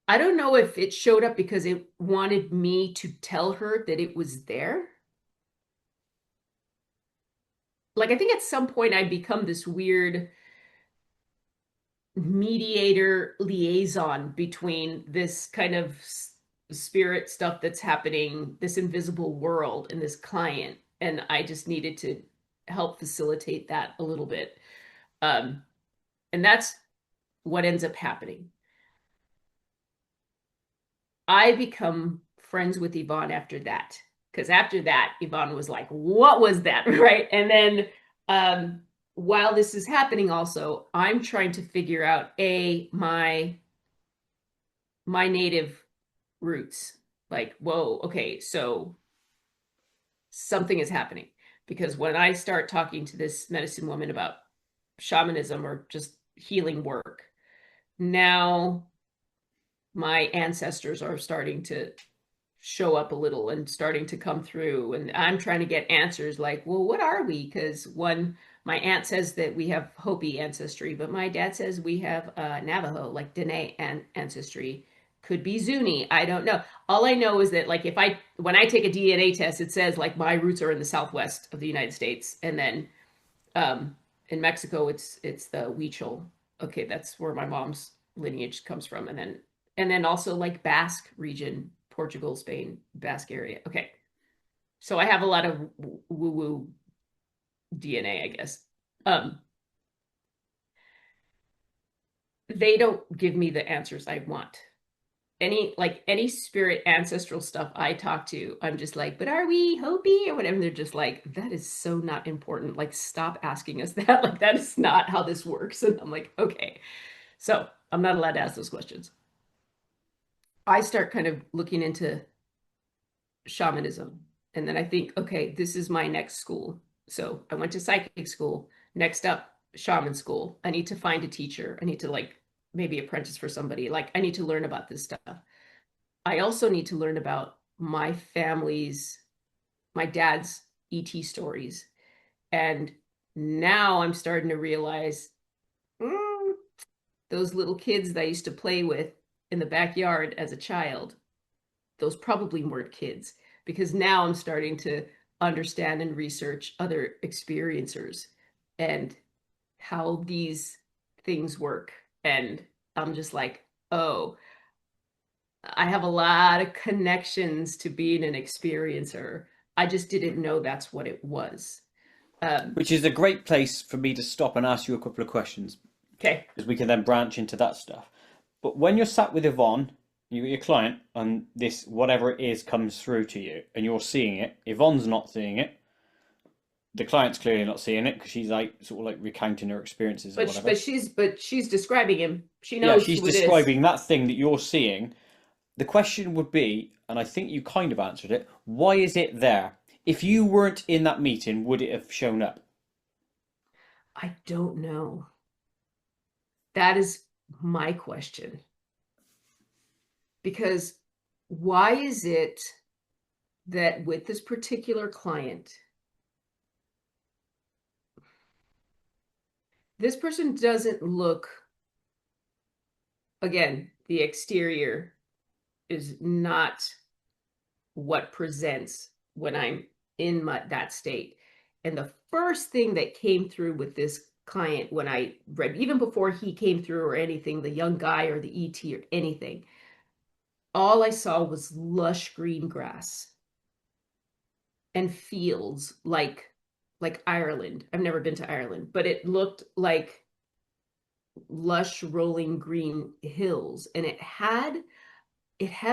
I don't know if it showed up because it wanted me to tell her that it was there. Like I think at some point I become this weird mediator liaison between this kind of spirit stuff that's happening, this invisible world, and this client. And I just needed to help facilitate that a little bit. Um, and that's what ends up happening. I become friends with Yvonne after that. Because after that, Yvonne was like, what was that? Right. And then while this is happening, also, I'm trying to figure out my native roots. Like, whoa, okay, so something is happening. Because when I start talking to this medicine woman about shamanism or just healing work, now my ancestors are starting to show up a little and starting to come through. And I'm trying to get answers like, well, what are we? Because my aunt says that we have Hopi ancestry, but my dad says we have Navajo, like Dene ancestry. Could be Zuni. I don't know. All I know is that like when I take a DNA test, it says like my roots are in the southwest of the United States, and then um, in Mexico, it's the Huichol. Okay, that's where my mom's lineage comes from, and then also like Basque region, Portugal, Spain, Basque area. Okay, so I have a lot of woo woo DNA, I guess. Um, they don't give me the answers I want. Any spirit ancestral stuff I talk to, I'm just like, but are we Hopi or whatever? And they're just like, that is so not important. Like, stop asking us that. Like, that is not how this works. And I'm like, okay. So I'm not allowed to ask those questions. I start kind of looking into shamanism. And then I think, okay, this is my next school. So I went to psychic school. Next up, shaman school. I need to find a teacher. I need to like maybe apprentice for somebody. Like, I need to learn about this stuff. I also need to learn about my dad's ET stories. And now I'm starting to realize those little kids that I used to play with in the backyard as a child, those probably weren't kids because now I'm starting to understand and research other experiencers and how these things work. And I'm just like, oh, I have a lot of connections to being an experiencer. I just didn't know that's what it was. Which is a great place for me to stop and ask you a couple of questions, Okay. because we can then branch into that stuff. But when you're sat with Yvonne, you got your client, and this whatever it is comes through to you, and you're seeing it. Yvonne's not seeing it. The client's clearly not seeing it because she's like sort of like recounting her experiences or But whatever. she's describing him. She Yeah, knows she's who it is. describing that thing that you're seeing. The question would be, and I think you kind of answered it, why is it there? If you weren't in that meeting, would it have shown up? I don't know. That is my question. Because why is it that with this particular client, this person doesn't look, again, the exterior is not what presents when I'm in that state. And the first thing that came through with this client when I read, even before he came through or anything, the young guy or the ET or anything, all I saw was lush green grass and fields like Ireland. I've never been to Ireland, but it looked like lush rolling green hills, and it had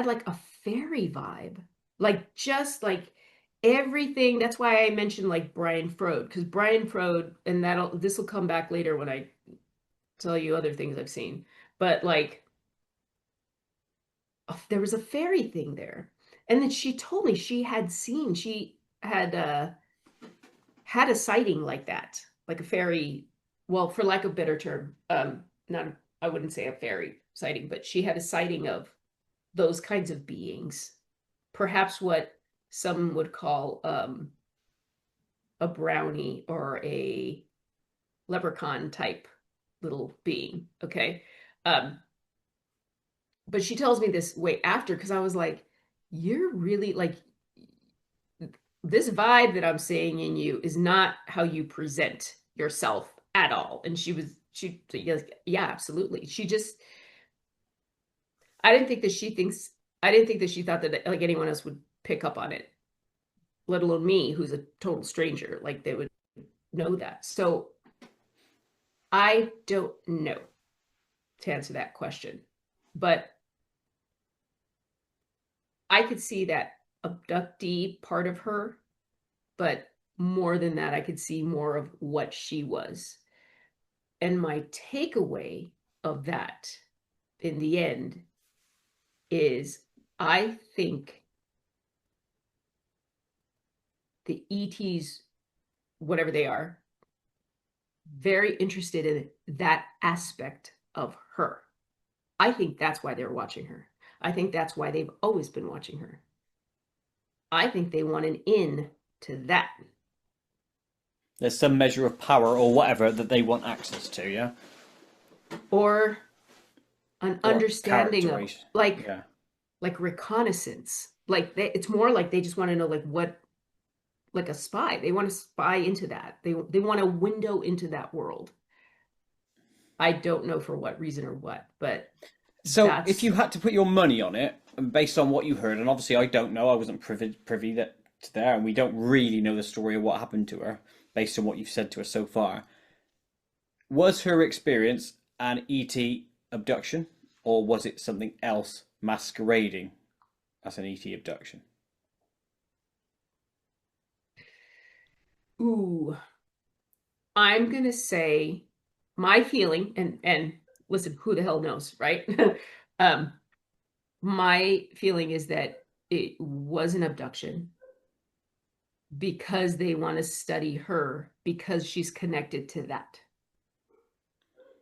like a fairy vibe, like just like everything. That's why I mentioned like Brian Frode, because Brian Frode, and this will come back later when I tell you other things I've seen, but like there was a fairy thing there. And then she told me she had a sighting like that, like a fairy, well, for lack of a better term, not, I wouldn't say a fairy sighting, but she had a sighting of those kinds of beings, perhaps what some would call a brownie or a leprechaun type little being. Okay. Um, but she tells me this way after, because I was like, you're really like, this vibe that I'm saying in you is not how you present yourself at all. And she, yeah, absolutely. She just, I didn't think that I didn't think that she thought that like anyone else would pick up on it, let alone me, who's a total stranger. Like they would know that. So I don't know to answer that question, but I could see that abductee part of her, but more than that, I could see more of what she was. And my takeaway of that in the end is I think the ETs, whatever they are, very interested in that aspect of her. I think that's why they're watching her. I think that's why they've always been watching her. I think they want an in to that. There's some measure of power or whatever that they want access to, yeah? Or an Or understanding of characterization. like Yeah. reconnaissance. Like it's more like they just want to know like what, like a spy. They want to spy into that. They want a window into that world. I don't know for what reason or what, but So if that's you had to put your money on it, and based on what you heard, and obviously I don't know, I wasn't privy that to there, and we don't really know the story of what happened to her, based on what you've said to us so far. Was her experience an ET abduction, or was it something else masquerading as an ET abduction? ooh. I'm gonna say my feeling, and listen, who the hell knows, right? um, my feeling is that it was an abduction because they want to study her because she's connected to that.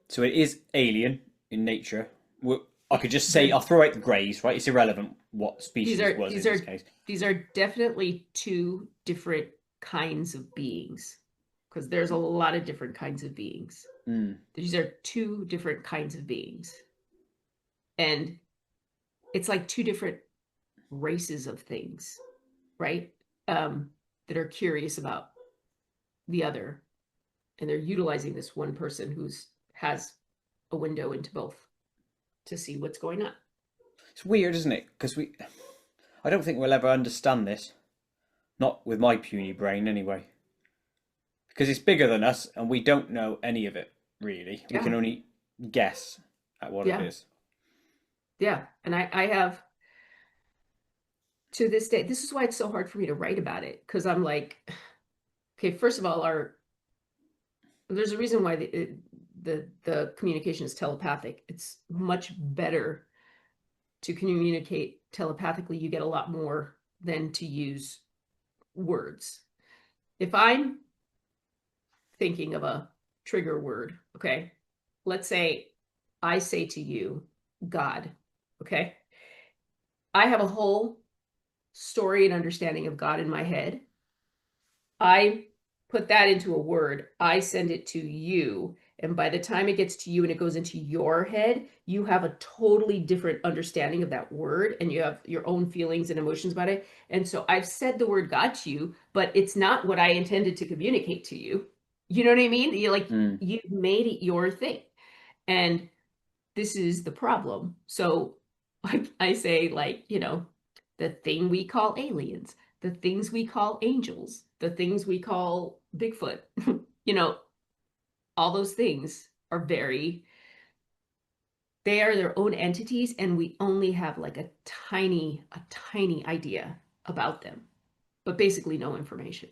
So it is alien in nature. I could just say, They're I'll throw out the greys, right? It's irrelevant what these species are was these in this are case. these are definitely two different kinds of beings, because there's a lot of different kinds of beings. Mm. These are two different kinds of beings, and it's like two different races of things, right? That are curious about the other, and they're utilizing this one person who's has a window into both to see what's going on. It's weird, isn't it? Because I don't think we'll ever understand this. Not with my puny brain, anyway. Because it's bigger than us and we don't know any of it, really. We can Yeah. only guess at what it Yeah. is. Yeah. And I have to this day, this is why it's so hard for me to write about it. Because I'm like, okay, first of all, there's a reason why the communication is telepathic. It's much better to communicate telepathically. You get a lot more than to use words. If I'm thinking of a trigger word, okay, let's say I say to you, God, okay, I have a whole story and understanding of God in my head. I put that into a word, I send it to you. And by the time it gets to you and it goes into your head, you have a totally different understanding of that word and you have your own feelings and emotions about it. And so I've said the word God to you, but it's not what I intended to communicate to you. You know what I mean? You're like, Mm. you made it your thing. And this is the problem. So I say, like, the thing we call aliens, the things we call angels, the things we call Bigfoot, you know, all those things are they are their own entities, and we only have like a tiny idea about them, but basically no information.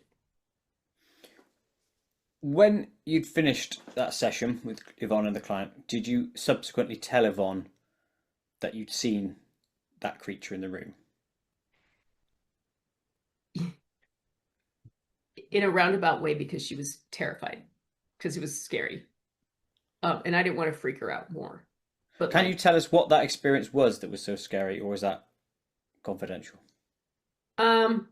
When you'd finished that session with Yvonne and the client, did you subsequently tell Yvonne that you'd seen that creature in the room? In a roundabout way, because she was terrified, because it was scary. And I didn't want to freak her out more. But Can you like, tell us what that experience was that was so scary, or is that confidential? um,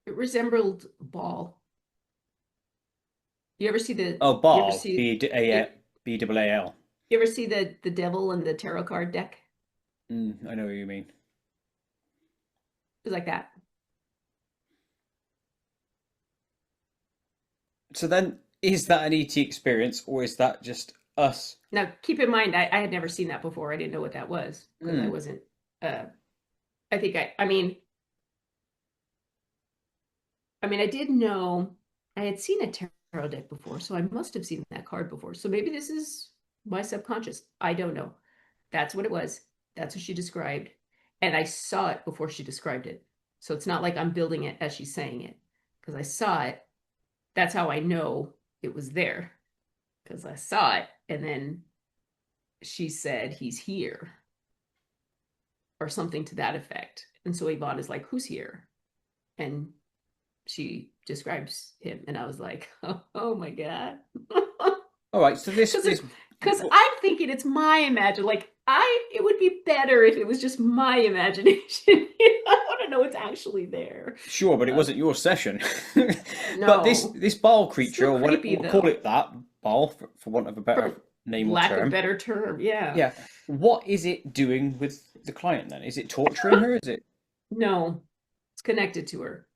it resembled ball. You ever see the Oh, you ever Baal, see you, B double A L. you ever see the devil and the tarot card deck? I know what you mean. It was like that. So then, is that an ET experience, or is that just us? Now, keep in mind, I had never seen that before. I didn't know what that was because I Mm. wasn't. Uh, I think I mean, I did know I had seen a tarot deck before, so I must have seen that card before. So maybe this is my subconscious. I don't know. That's what it was. That's what she described. And I saw it before she described it. So it's not like I'm building it as she's saying it because I saw it. That's how I know it was there because I saw it. And then she said, he's here or something to that effect. And so Yvonne is like, who's here? And she describes him. And I was like, oh my God. All right. So this Because this I'm thinking it's my imagination. Like, it would be better if it was just my imagination. I want to know it's actually there. sure, but it Uh, wasn't your session. But this no, this Baal creature, still or what creepy we'll call though, it, that Baal, for want of a better for name or lack of term. better term. Yeah. Yeah. What is it doing with the client then? Is it torturing her? Is it? No, it's connected to her.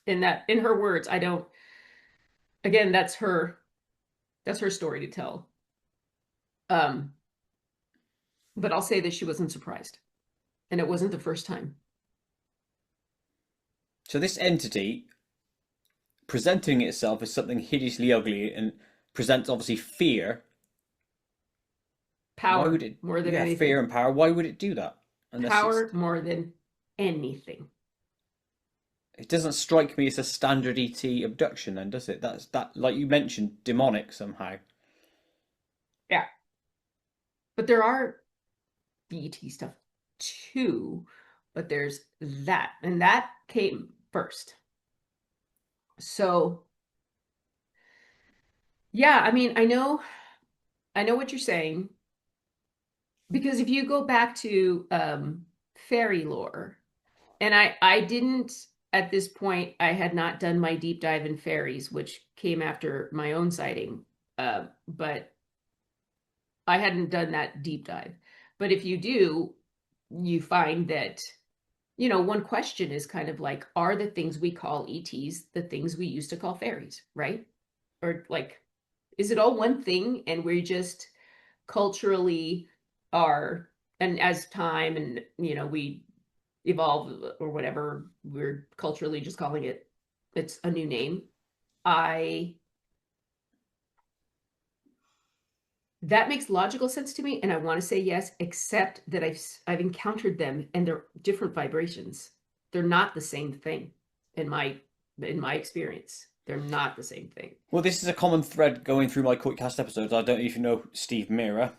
In her words, I don't. Again, that's her. That's her story to tell. Um, but I'll say that she wasn't surprised, and it wasn't the first time. So this entity presenting itself as something hideously ugly and presents obviously fear. Why would Power it? more than Yeah, fear anything. and power. Why would it do that? Unless Power more than anything. it doesn't strike me as a standard ET abduction, then, does it? That's that, like you mentioned, demonic somehow. Yeah. But there are BET stuff too. But there's that. And that came first. So yeah, I mean, I know what you're saying. Because if you go back to fairy lore, and I didn't at this point, I had not done my deep dive in fairies, which came after my own sighting. But I hadn't done that deep dive. But if you do, you find that, one question is kind of like, are the things we call ETs the things we used to call fairies, right? Or like, is it all one thing and we're just culturally are, and as time and, we evolve or whatever we're culturally just calling it, it's a new name. I That makes logical sense to me, and I want to say yes, except that I've encountered them and they're different vibrations. They're not the same thing in my experience. They're not the same thing. Well, this is a common thread going through my KoitCast episodes. I don't know if you know Steve Mira.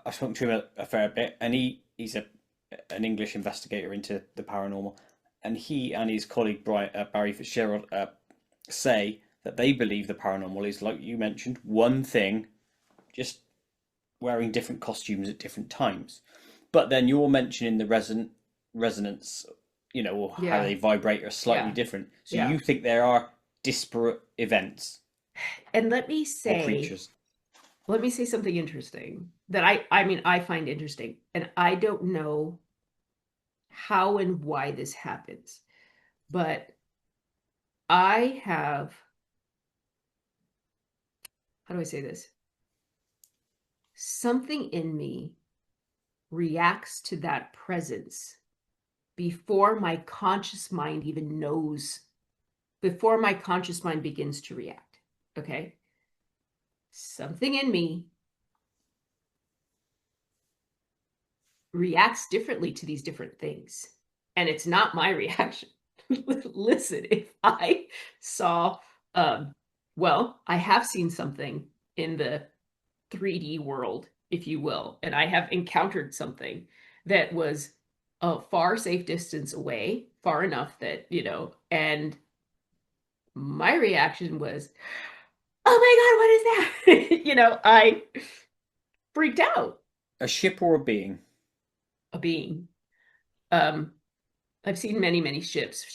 I spoke to him a fair bit, and he's an English investigator into the paranormal, and he and his colleague Barry Fitzgerald say that they believe the paranormal is, like you mentioned, one thing, just wearing different costumes at different times. But then you're mentioning the resonance, or how Yeah, they vibrate are slightly yeah, different. So yeah. you think there are disparate events And or creatures? let me say something interesting that I mean I find interesting, and I don't know how and why this happens, but I have, how do I say this? Something in me reacts to that presence before my conscious mind even knows, before my conscious mind begins to react. Okay. Something in me reacts differently to these different things. And it's not my reaction. Listen, if I saw, well, I have seen something in the 3D world, if you will, and I have encountered something that was a far safe distance away, far enough that, and my reaction was, oh my God, what is that? I freaked out. A ship or a being? A being. Um, I've seen many, many ships.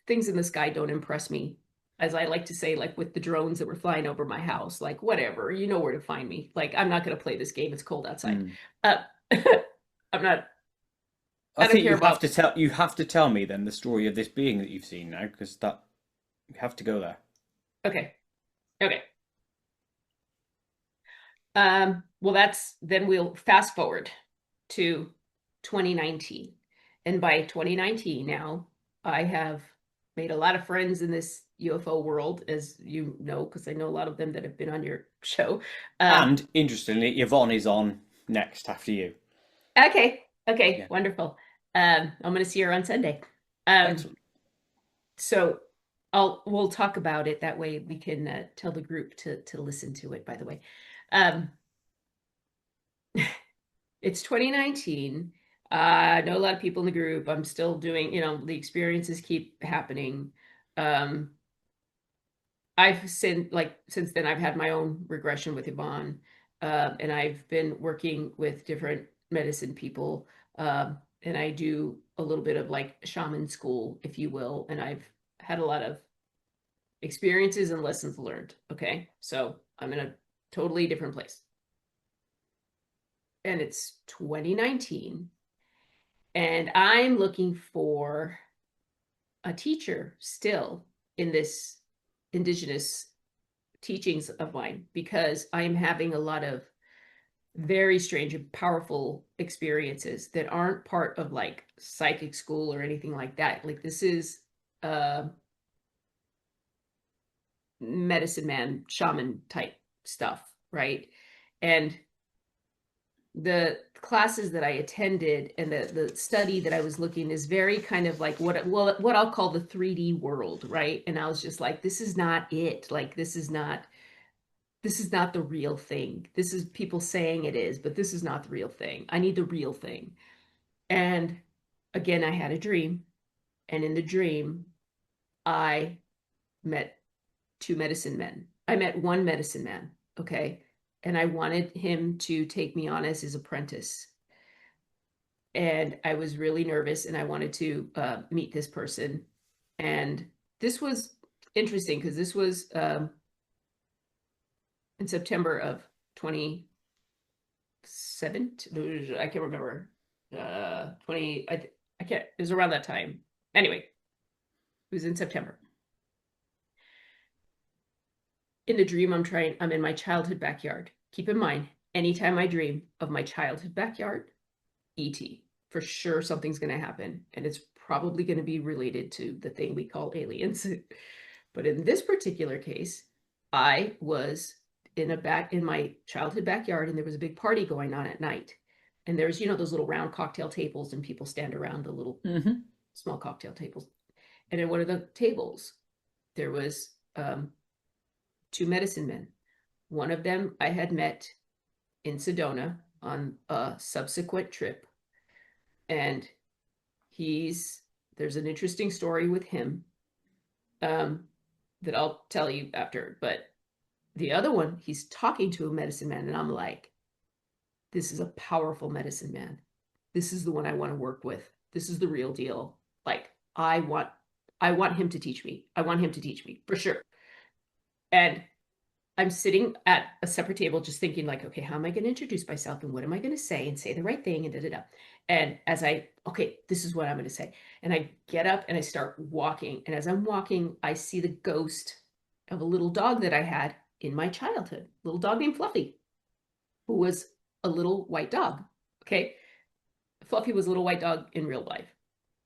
Things in the sky don't impress me. As I like to say, like with the drones that were flying over my house, like whatever, you know where to find me. Like I'm not going to play this game. It's cold outside. Hmm. Uh, I'm not. I I don't think care about. you have to tell me then the story of this being that you've seen now, because that you have to go there. Okay, okay. Well, then we'll fast forward to 2019, and by 2019 now, I have made a lot of friends in this UFO world, as you know, because I know a lot of them that have been on your show. Um, And interestingly, Yvonne is on next after you. Okay. Okay. Yeah, Wonderful. I'm going to see her on Sunday. Um, excellent. so we'll talk about it. That way we can tell the group to listen to it, by the way. Um, it's 2019. I know a lot of people in the group. I'm still doing, the experiences keep happening. Um, since then I've had my own regression with Yvonne, and I've been working with different medicine people, and I do a little bit of like shaman school, if you will, and I've had a lot of experiences and lessons learned. Okay, so I'm in a totally different place, and it's 2019, and I'm looking for a teacher still in this indigenous teachings of mine because I am having a lot of very strange and powerful experiences that aren't part of like psychic school or anything like that. Like this is uh medicine man, shaman type stuff, right? And the classes that I attended and the study that I was looking is very kind of like what I'll call the 3D world, right? And I was just like, this is not it. Like this is not the real thing. This is people saying it is, but this is not the real thing. I need the real thing. And again, I had a dream. And in the dream, I met two medicine men. I met one medicine man. Okay. And I wanted him to take me on as his apprentice. And I was really nervous and I wanted to meet this person. And this was interesting because this was in September of 20, seven, I can't remember. 20, I can't, it was around that time. Anyway, it was in September. In the dream, I'm in my childhood backyard. Keep in mind, anytime I dream of my childhood backyard, ET. for sure something's going to happen, and it's probably going to be related to the thing we call aliens. But in this particular case, I was in my childhood backyard, and there was a big party going on at night. And there's, those little round cocktail tables, and people stand around the little small cocktail tables. And in one of the tables, there was two medicine men. One of them I had met in Sedona on a subsequent trip. And there's an interesting story with him that I'll tell you after. But the other one, he's talking to a medicine man, and I'm like, this is a powerful medicine man. This is the one I want to work with. This is the real deal. Like, I want him to teach me. I want him to teach me for sure. And I'm sitting at a separate table just thinking like, okay, how am I going to introduce myself, and what am I going to say, and say the right thing, and da-da-da. And okay, this is what I'm going to say. And I get up and I start walking. And as I'm walking, I see the ghost of a little dog that I had in my childhood, little dog named Fluffy, who was a little white dog. Okay. Fluffy was a little white dog in real life.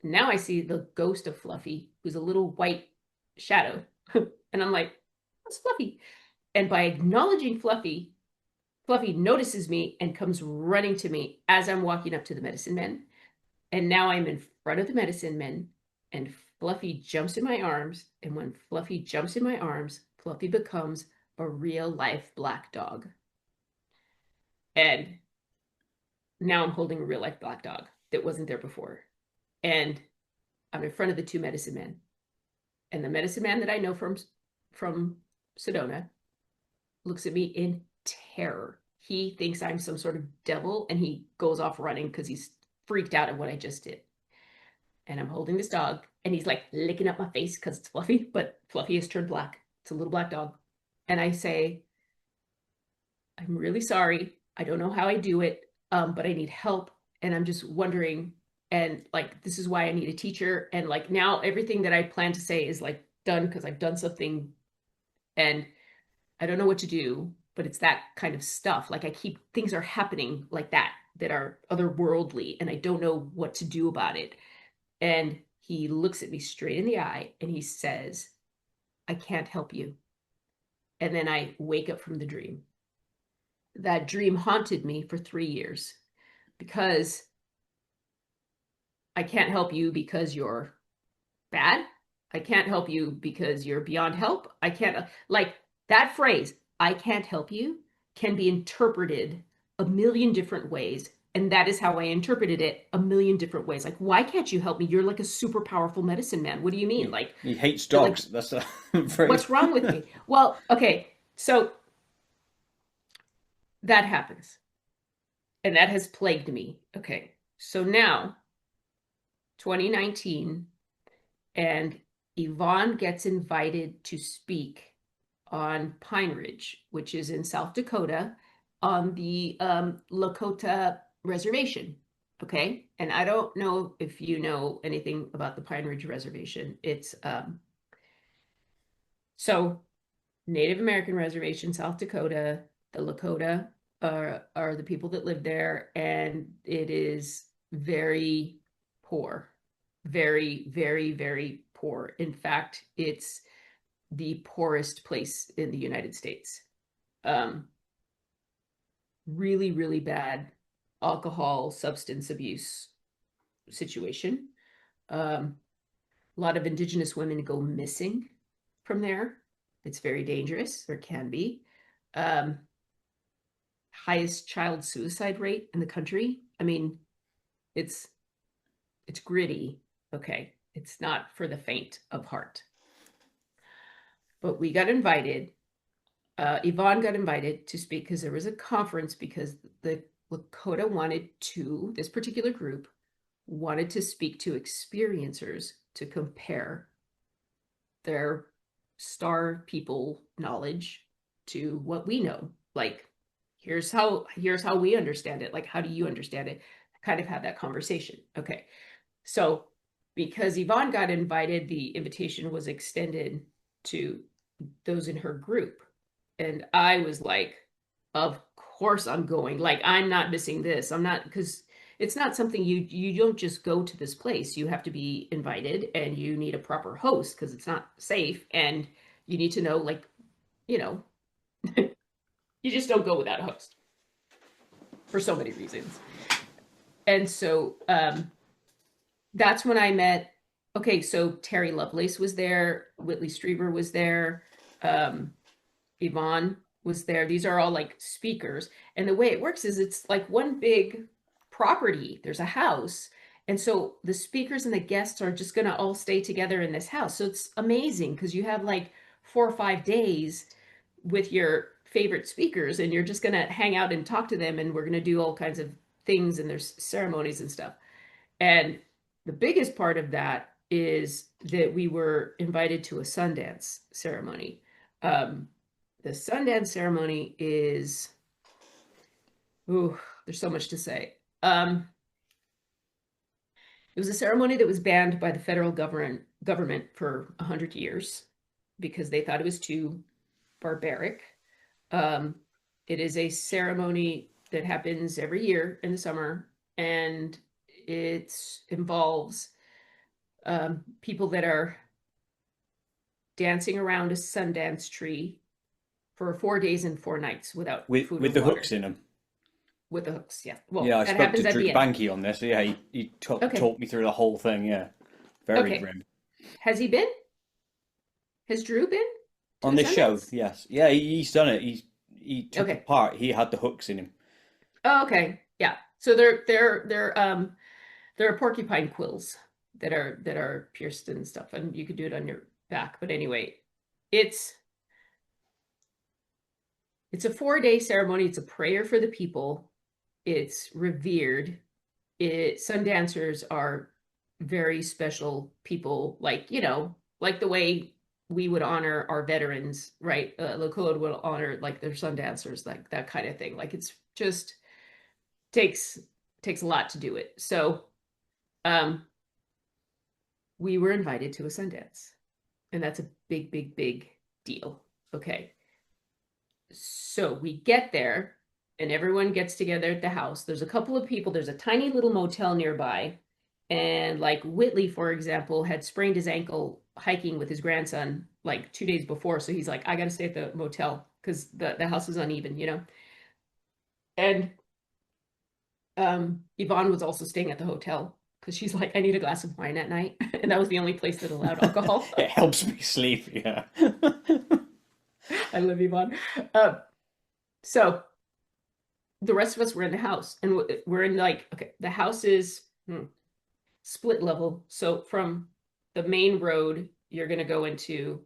Now I see the ghost of Fluffy, who's a little white shadow. And I'm like, what's Fluffy? And by acknowledging Fluffy, Fluffy notices me and comes running to me as I'm walking up to the medicine men. And now I'm in front of the medicine men, and Fluffy jumps in my arms. And when Fluffy jumps in my arms, Fluffy becomes a real life black dog. And now I'm holding a real life black dog that wasn't there before. And I'm in front of the two medicine men. And the medicine man that I know from Sedona looks at me in terror. He thinks I'm some sort of devil, and he goes off running because he's freaked out at what I just did. And I'm holding this dog, and he's like licking up my face because it's Fluffy, but Fluffy has turned black. It's a little black dog. And I say, I'm really sorry. I don't know how I do it, but I need help. And I'm just wondering, and like, this is why I need a teacher. And like, now everything that I plan to say is like done because I've done something, and I don't know what to do, but it's that kind of stuff. Like, things are happening like that are otherworldly, and I don't know what to do about it. And he looks at me straight in the eye and he says, I can't help you. And then I wake up from the dream. That dream haunted me for 3 years because I can't help you because you're bad. I can't help you because you're beyond help. I can't, like, that phrase, I can't help you, can be interpreted a million different ways. And that is how I interpreted it a million different ways. Like, why can't you help me? You're like a super powerful medicine man. What do you mean? Like, he hates dogs. Like, that's a phrase. What's wrong with me? Well, okay. So that happens. And that has plagued me. Okay. So now, 2019, and Yvonne gets invited to speak on Pine Ridge, which is in South Dakota, on the Lakota Reservation. Okay. And I don't know if you know anything about the Pine Ridge Reservation. It's so Native American Reservation, South Dakota. The Lakota are the people that live there, and it is very poor. Very, very, very poor. In fact, it's the poorest place in the United States. Really, really bad alcohol, substance abuse situation. A lot of Indigenous women go missing from there. It's very dangerous. There can be. Highest child suicide rate in the country. I mean, it's gritty. Okay. It's not for the faint of heart. But we got invited. Yvonne got invited to speak because there was a conference, because the Lakota this particular group wanted to speak to experiencers to compare their star people knowledge to what we know. Like, here's how we understand it. Like, how do you understand it? Kind of have that conversation. Okay. So because Yvonne got invited, the invitation was extended to those in her group. And I was like, of course I'm going. Like, I'm not missing this. I'm not, because it's not something you don't just go to this place. You have to be invited, and you need a proper host because it's not safe, and you need to know, like, you know, you just don't go without a host for so many reasons. And so that's when I met. Okay, so Terry Lovelace was there, Whitley Strieber was there, Yvonne was there. These are all like speakers. And the way it works is it's like one big property. There's a house. And so the speakers and the guests are just going to all stay together in this house. So it's amazing because you have like 4 or 5 days with your favorite speakers, and you're just going to hang out and talk to them. And we're going to do all kinds of things, and there's ceremonies and stuff. And the biggest part of that is that we were invited to a Sundance ceremony. The Sundance ceremony is, ooh, there's so much to say. It was a ceremony that was banned by the federal government for 100 years because they thought it was too barbaric. It is a ceremony that happens every year in the summer, and it involves people that are dancing around a Sundance tree for 4 days and 4 nights without with food with or the water. hooks in them. With the hooks, yeah. Well, Yeah, I that spoke happens to at Drew the end. Banky on this. Yeah, he Okay. talked me through the whole thing. Yeah, very Okay. grim. Has he been? Has Drew been to On a this show, Sundance? yes. Yeah, he's done it. He took Okay. it part. He had the hooks in him. Oh, okay. Yeah. So there are porcupine quills that are pierced and stuff, and you could do it on your back. But anyway, it's it's a 4 day ceremony. It's a prayer for the people. It's revered. Sun dancers are very special people, like, like the way we would honor our veterans, right? Lakota would honor like their sun dancers, like that kind of thing. Like it's just takes takes a lot to do it. So um we were invited to a Sundance, and that's a big, big, big deal. Okay. So we get there, and everyone gets together at the house. There's a couple of people, there's a tiny little motel nearby. And like Whitley, for example, had sprained his ankle hiking with his grandson like 2 days before. So he's like, I got to stay at the motel because the house is uneven. And Yvonne was also staying at the hotel because she's like, I need a glass of wine at night. And that was the only place that allowed alcohol. It helps me sleep. Yeah. I love Yvonne. So the rest of us were in the house, and we're in like, okay, the house is split level. So from the main road, you're going to go into,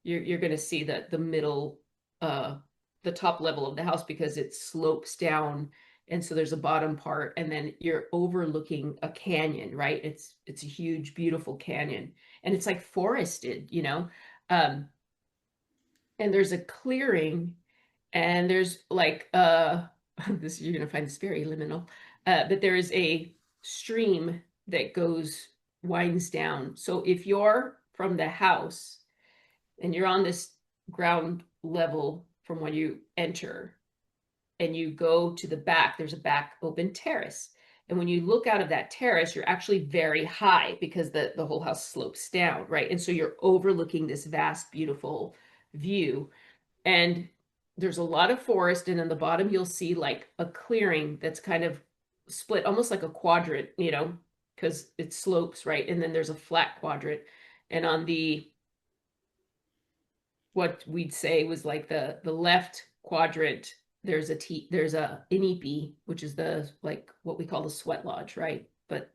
you're going to see that the middle, the top level of the house, because it slopes down. And so there's a bottom part, and then you're overlooking a canyon, right? It's a huge, beautiful canyon, and it's like forested. And there's a clearing, and there's like this, you're gonna find this very liminal, but there is a stream that winds down. So if you're from the house and you're on this ground level from when you enter, and you go to the back, there's a back open terrace. And when you look out of that terrace, you're actually very high because the whole house slopes down, right? And so you're overlooking this vast, beautiful view. And there's a lot of forest, and on the bottom you'll see like a clearing that's kind of split almost like a quadrant, because it slopes, right? And then there's a flat quadrant. And on the, what we'd say was like the left quadrant, there's a inipi, which is the, like, what we call the sweat lodge, right? But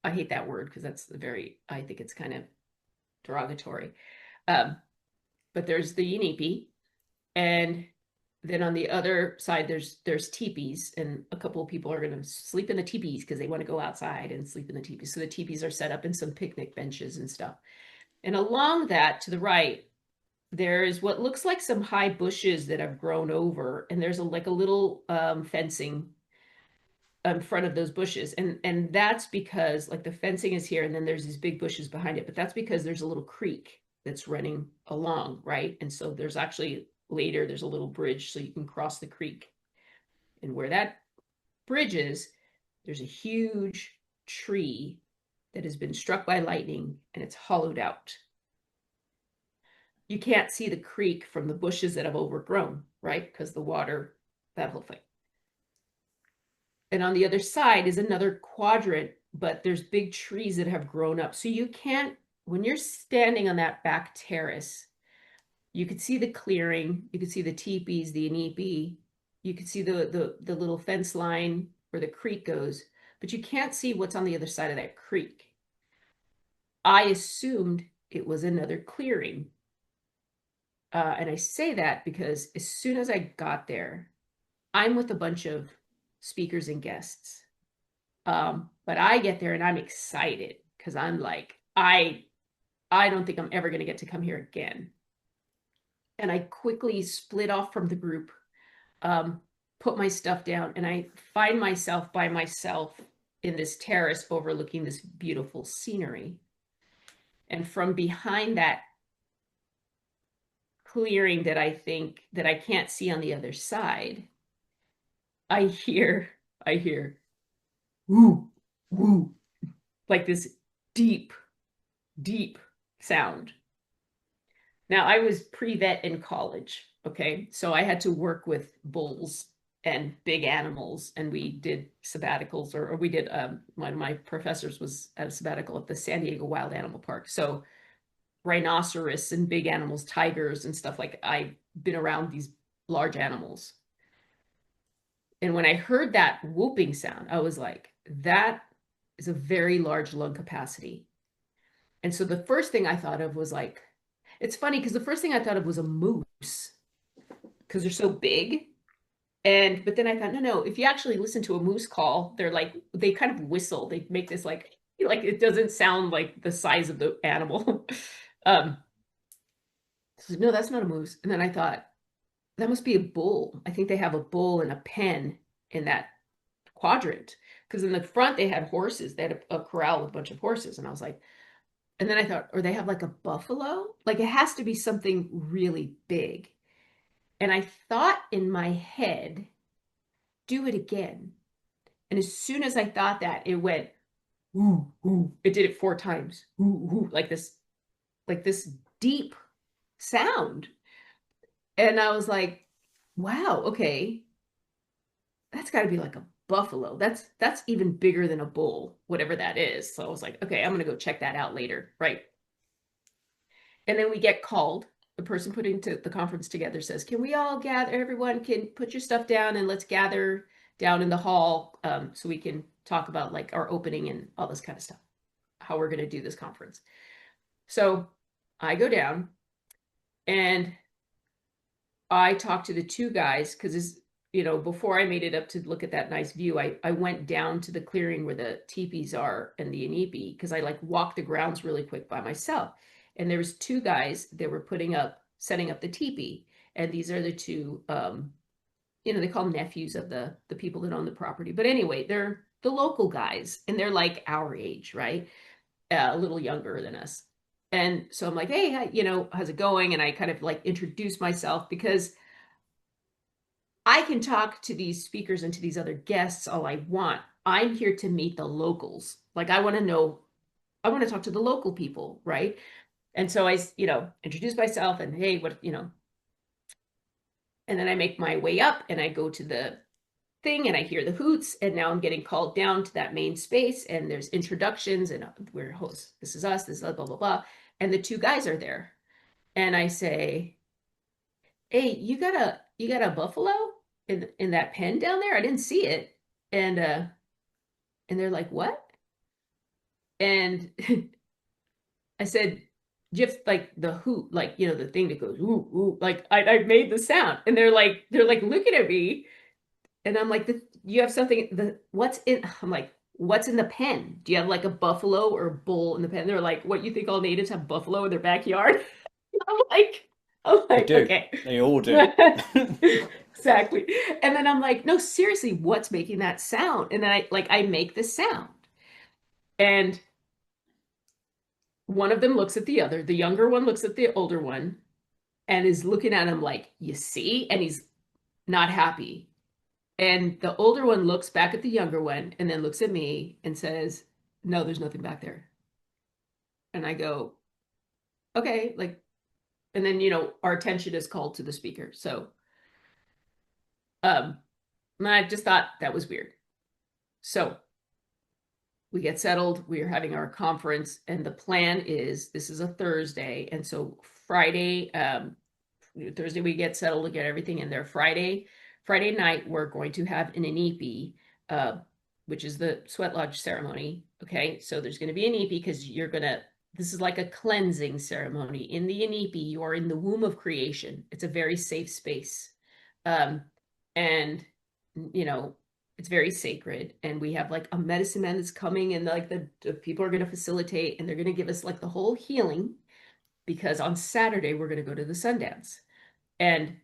I hate that word because I think it's kind of derogatory. But there's the inipi, and then on the other side there's teepees, and a couple of people are going to sleep in the teepees because they want to go outside and sleep in the teepees. So the teepees are set up in some picnic benches and stuff. And along that to the right, there is what looks like some high bushes that have grown over, and there's like a little fencing in front of those bushes, and that's because like the fencing is here, and then there's these big bushes behind it, but that's because there's a little creek that's running along, right? And so there's actually, later, there's a little bridge so you can cross the creek. And where that bridge is, there's a huge tree that has been struck by lightning and it's hollowed out. You can't see the creek from the bushes that have overgrown, right? Because the water, that whole thing. And on the other side is another quadrant, but there's big trees that have grown up. So you can't, when you're standing on that back terrace, you could see the clearing, you could see the teepees, the inipi, you could see the little fence line where the creek goes, but you can't see what's on the other side of that creek. I assumed it was another clearing. And I say that because as soon as I got there, I'm with a bunch of speakers and guests. But I get there and I'm excited because I'm like, I don't think I'm ever going to get to come here again. And I quickly split off from the group, put my stuff down, and I find myself by myself in this terrace overlooking this beautiful scenery. And from behind that clearing that I think that I can't see on the other side, I hear, woo, woo, like this deep, deep sound. Now, I was pre-vet in college, okay? So I had to work with bulls and big animals, and we did sabbaticals, or we did, one of my professors was at a sabbatical at the San Diego Wild Animal Park. So rhinoceros and big animals, tigers and stuff, like I've been around these large animals. And when I heard that whooping sound, I was like, that is a very large lung capacity. And so the first thing I thought of was like, it's funny because the first thing I thought of was a moose because they're so big. But then I thought, no, if you actually listen to a moose call, they're like, they kind of whistle. They make this like it doesn't sound like the size of the animal. So no, that's not a moose. And then I thought, that must be a bull. I think they have a bull in a pen in that quadrant. Because in the front, they had horses. They had a corral with a bunch of horses. And I was like, and then I thought, or they have like a buffalo? Like it has to be something really big. And I thought in my head, do it again. And as soon as I thought that, it went, ooh, ooh. It did it 4 times. Ooh, ooh, like this deep sound. And I was like, wow, okay. That's got to be like a buffalo. That's even bigger than a bull, whatever that is. So I was like, okay, I'm going to go check that out later, right? And then we get called. The person putting the conference together says, can we all gather? Everyone can put your stuff down and let's gather down in the hall so we can talk about like our opening and all this kind of stuff, how we're going to do this conference. So I go down and I talked to the 2 guys because before I made it up to look at that nice view, I went down to the clearing where the teepees are and the inipi because I like walked the grounds really quick by myself. And there was 2 guys that were setting up the teepee. And these are the 2, they call them nephews of the people that own the property. But anyway, they're the local guys and they're like our age, right? A little younger than us. And so I'm like, hey, how's it going? And I kind of like introduce myself because I can talk to these speakers and to these other guests all I want. I'm here to meet the locals. Like I want to talk to the local people, right? And so I, introduce myself and hey, and then I make my way up and I go to the thing and I hear the hoots and now I'm getting called down to that main space and there's introductions and we're hosts. This is us, this is blah, blah, blah. And the 2 guys are there. And I say, hey, you got a buffalo in that pen down there? I didn't see it. And they're like, what? And I said, just like the hoot, like the thing that goes ooh, ooh, like I made the sound. And they're like looking at me. And I'm like, you have something, I'm like, what's in the pen? Do you have like a buffalo or a bull in the pen? They're like, what, you think all natives have buffalo in their backyard? I'm like, They do. okay. They all do. Exactly. And then I'm like, no, seriously, what's making that sound? And then I make the sound. And one of them looks at the other. The younger one looks at the older one and is looking at him like, you see? And he's not happy. And the older one looks back at the younger one and then looks at me and says, "No, there's nothing back there." And I go, "Okay," like, and then, our attention is called to the speaker. So, um, and I just thought that was weird. So we get settled, we are having our conference, and the plan is this is a Thursday. And so Thursday we get settled to get everything in there. Friday night, we're going to have an inipi, which is the sweat lodge ceremony. Okay, so there's going to be an inipi because this is like a cleansing ceremony. In the inipi, you are in the womb of creation. It's a very safe space. And, it's very sacred. And we have like a medicine man that's coming, and like the people are going to facilitate, and they're going to give us like the whole healing, because on Saturday, we're going to go to the Sundance. And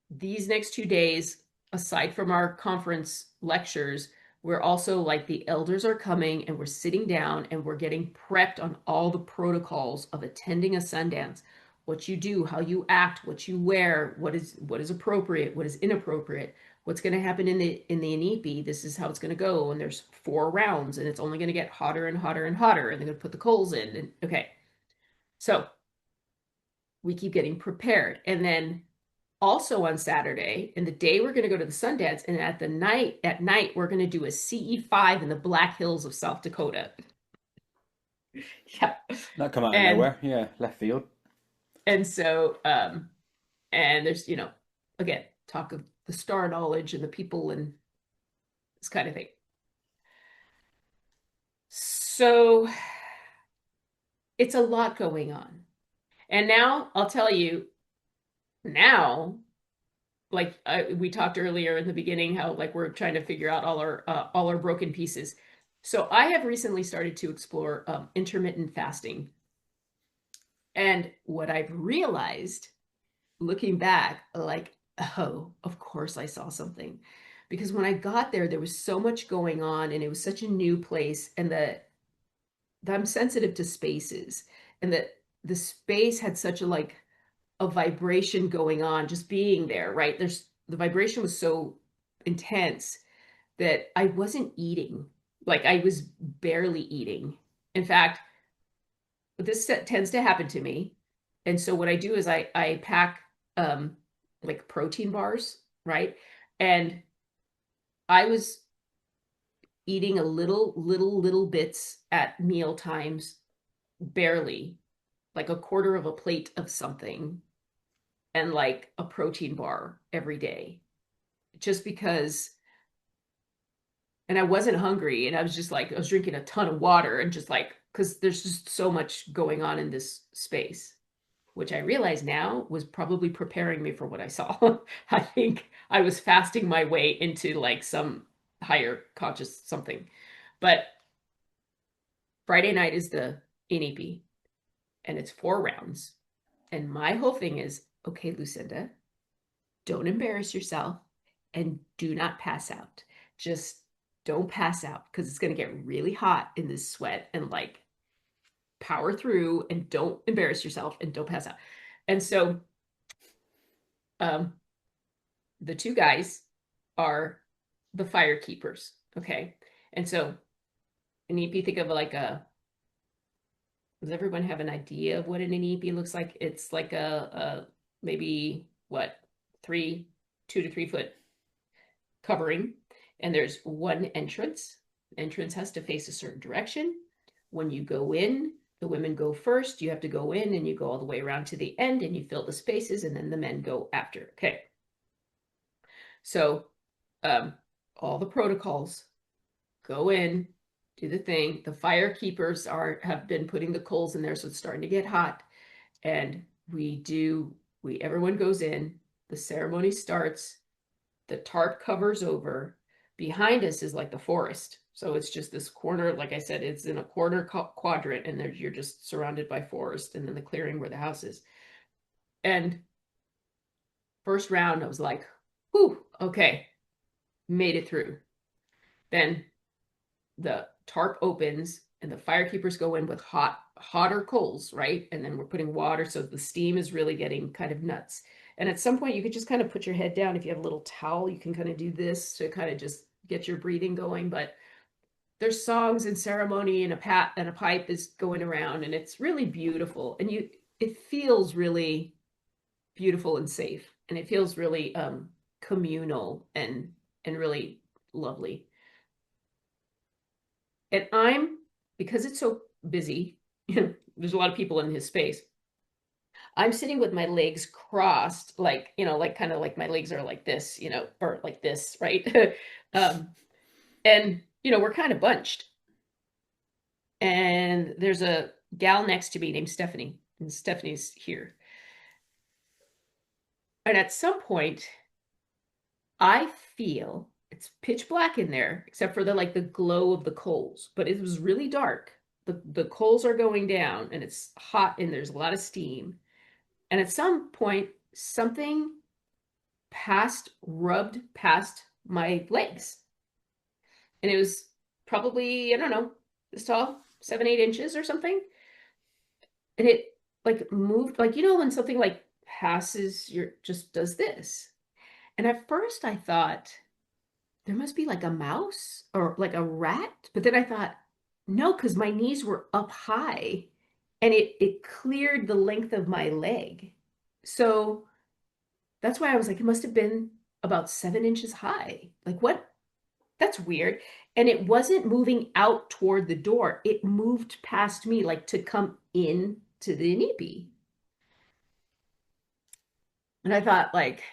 these next 2 days, aside from our conference lectures, we're also like the elders are coming, and we're sitting down and we're getting prepped on all the protocols of attending a Sundance. What you do, how you act, what you wear, what is appropriate, what is inappropriate, what's going to happen in the inipi. This is how it's going to go, and there's 4 rounds, and it's only going to get hotter and hotter and hotter, and they're going to put the coals in. And okay, so we keep getting prepared. And then also on Saturday, and the day we're going to go to the Sundance, and at night we're going to do a CE5 in the Black Hills of South Dakota. Yeah. That come out of nowhere. Yeah, left field. And so, and there's, again, talk of the star knowledge and the people and this kind of thing. So it's a lot going on. And now I'll tell you, like we talked earlier in the beginning, how like we're trying to figure out all our broken pieces. So I have recently started to explore intermittent fasting. And what I've realized, looking back, like, oh, of course I saw something. Because when I got there was so much going on, and it was such a new place, and that I'm sensitive to spaces, and that the space had such a vibration going on just being there, right? The vibration was so intense that I wasn't eating. Like, I was barely eating. In fact, this tends to happen to me. And so what I do is I pack like protein bars, right? And I was eating a little bits at meal times, barely, like a quarter of a plate of something, and like a protein bar every day, just because. And I wasn't hungry, and I was drinking a ton of water, and just like, because there's just so much going on in this space, which I realize now was probably preparing me for what I saw. I think I was fasting my way into like some higher conscious something. But Friday night is the NEP, and it's 4 rounds. And my whole thing is, okay, Lucinda, don't embarrass yourself, and do not pass out. Just don't pass out, because it's going to get really hot in this sweat, and like, power through, and don't embarrass yourself, and don't pass out. And so the 2 guys are the fire keepers. Okay. And so, an EP, think of like does everyone have an idea of what an EP looks like? It's like a maybe what, 2 to 3 foot covering, and there's one entrance. Entrance has to face a certain direction. When you go in, the women go first. You have to go in, and you go all the way around to the end, and you fill the spaces, and then the men go after. Okay. So all the protocols, go in, do the thing. The fire keepers have been putting the coals in there, so it's starting to get hot. And everyone goes in, the ceremony starts, the tarp covers over. Behind us is like the forest. So it's just this corner, like I said, it's in a corner quadrant, and you're just surrounded by forest, and then the clearing where the house is. And first round, I was like, whew, okay, made it through. Then the tarp opens, and the fire keepers go in with hotter coals, right? And then we're putting water, so the steam is really getting kind of nuts. And at some point, you could just kind of put your head down. If you have a little towel, you can kind of do this to kind of just get your breathing going. But there's songs and ceremony and a pipe is going around, and it's really beautiful. And it feels really beautiful and safe, and it feels really communal and really lovely. And because it's so busy, there's a lot of people in his space. I'm sitting with my legs crossed, like, like kind of like my legs are like this, or like this, right? um, and, we're kind of bunched. And there's a gal next to me named Stephanie, and Stephanie's here. And at some point, I feel it's pitch black in there, except for the glow of the coals, but it was really dark. The coals are going down and it's hot and there's a lot of steam. And at some point, something rubbed past my legs. And it was probably, I don't know, this tall, 7, 8 inches or something. And it like moved, like, when something like passes, just does this. And at first I thought there must be like a mouse or like a rat. But then I thought, no, because my knees were up high and it cleared the length of my leg. So that's why I was like, it must have been about 7 inches high. Like, what? That's weird. And it wasn't moving out toward the door. It moved past me, like to come in to the nipi. And I thought, like,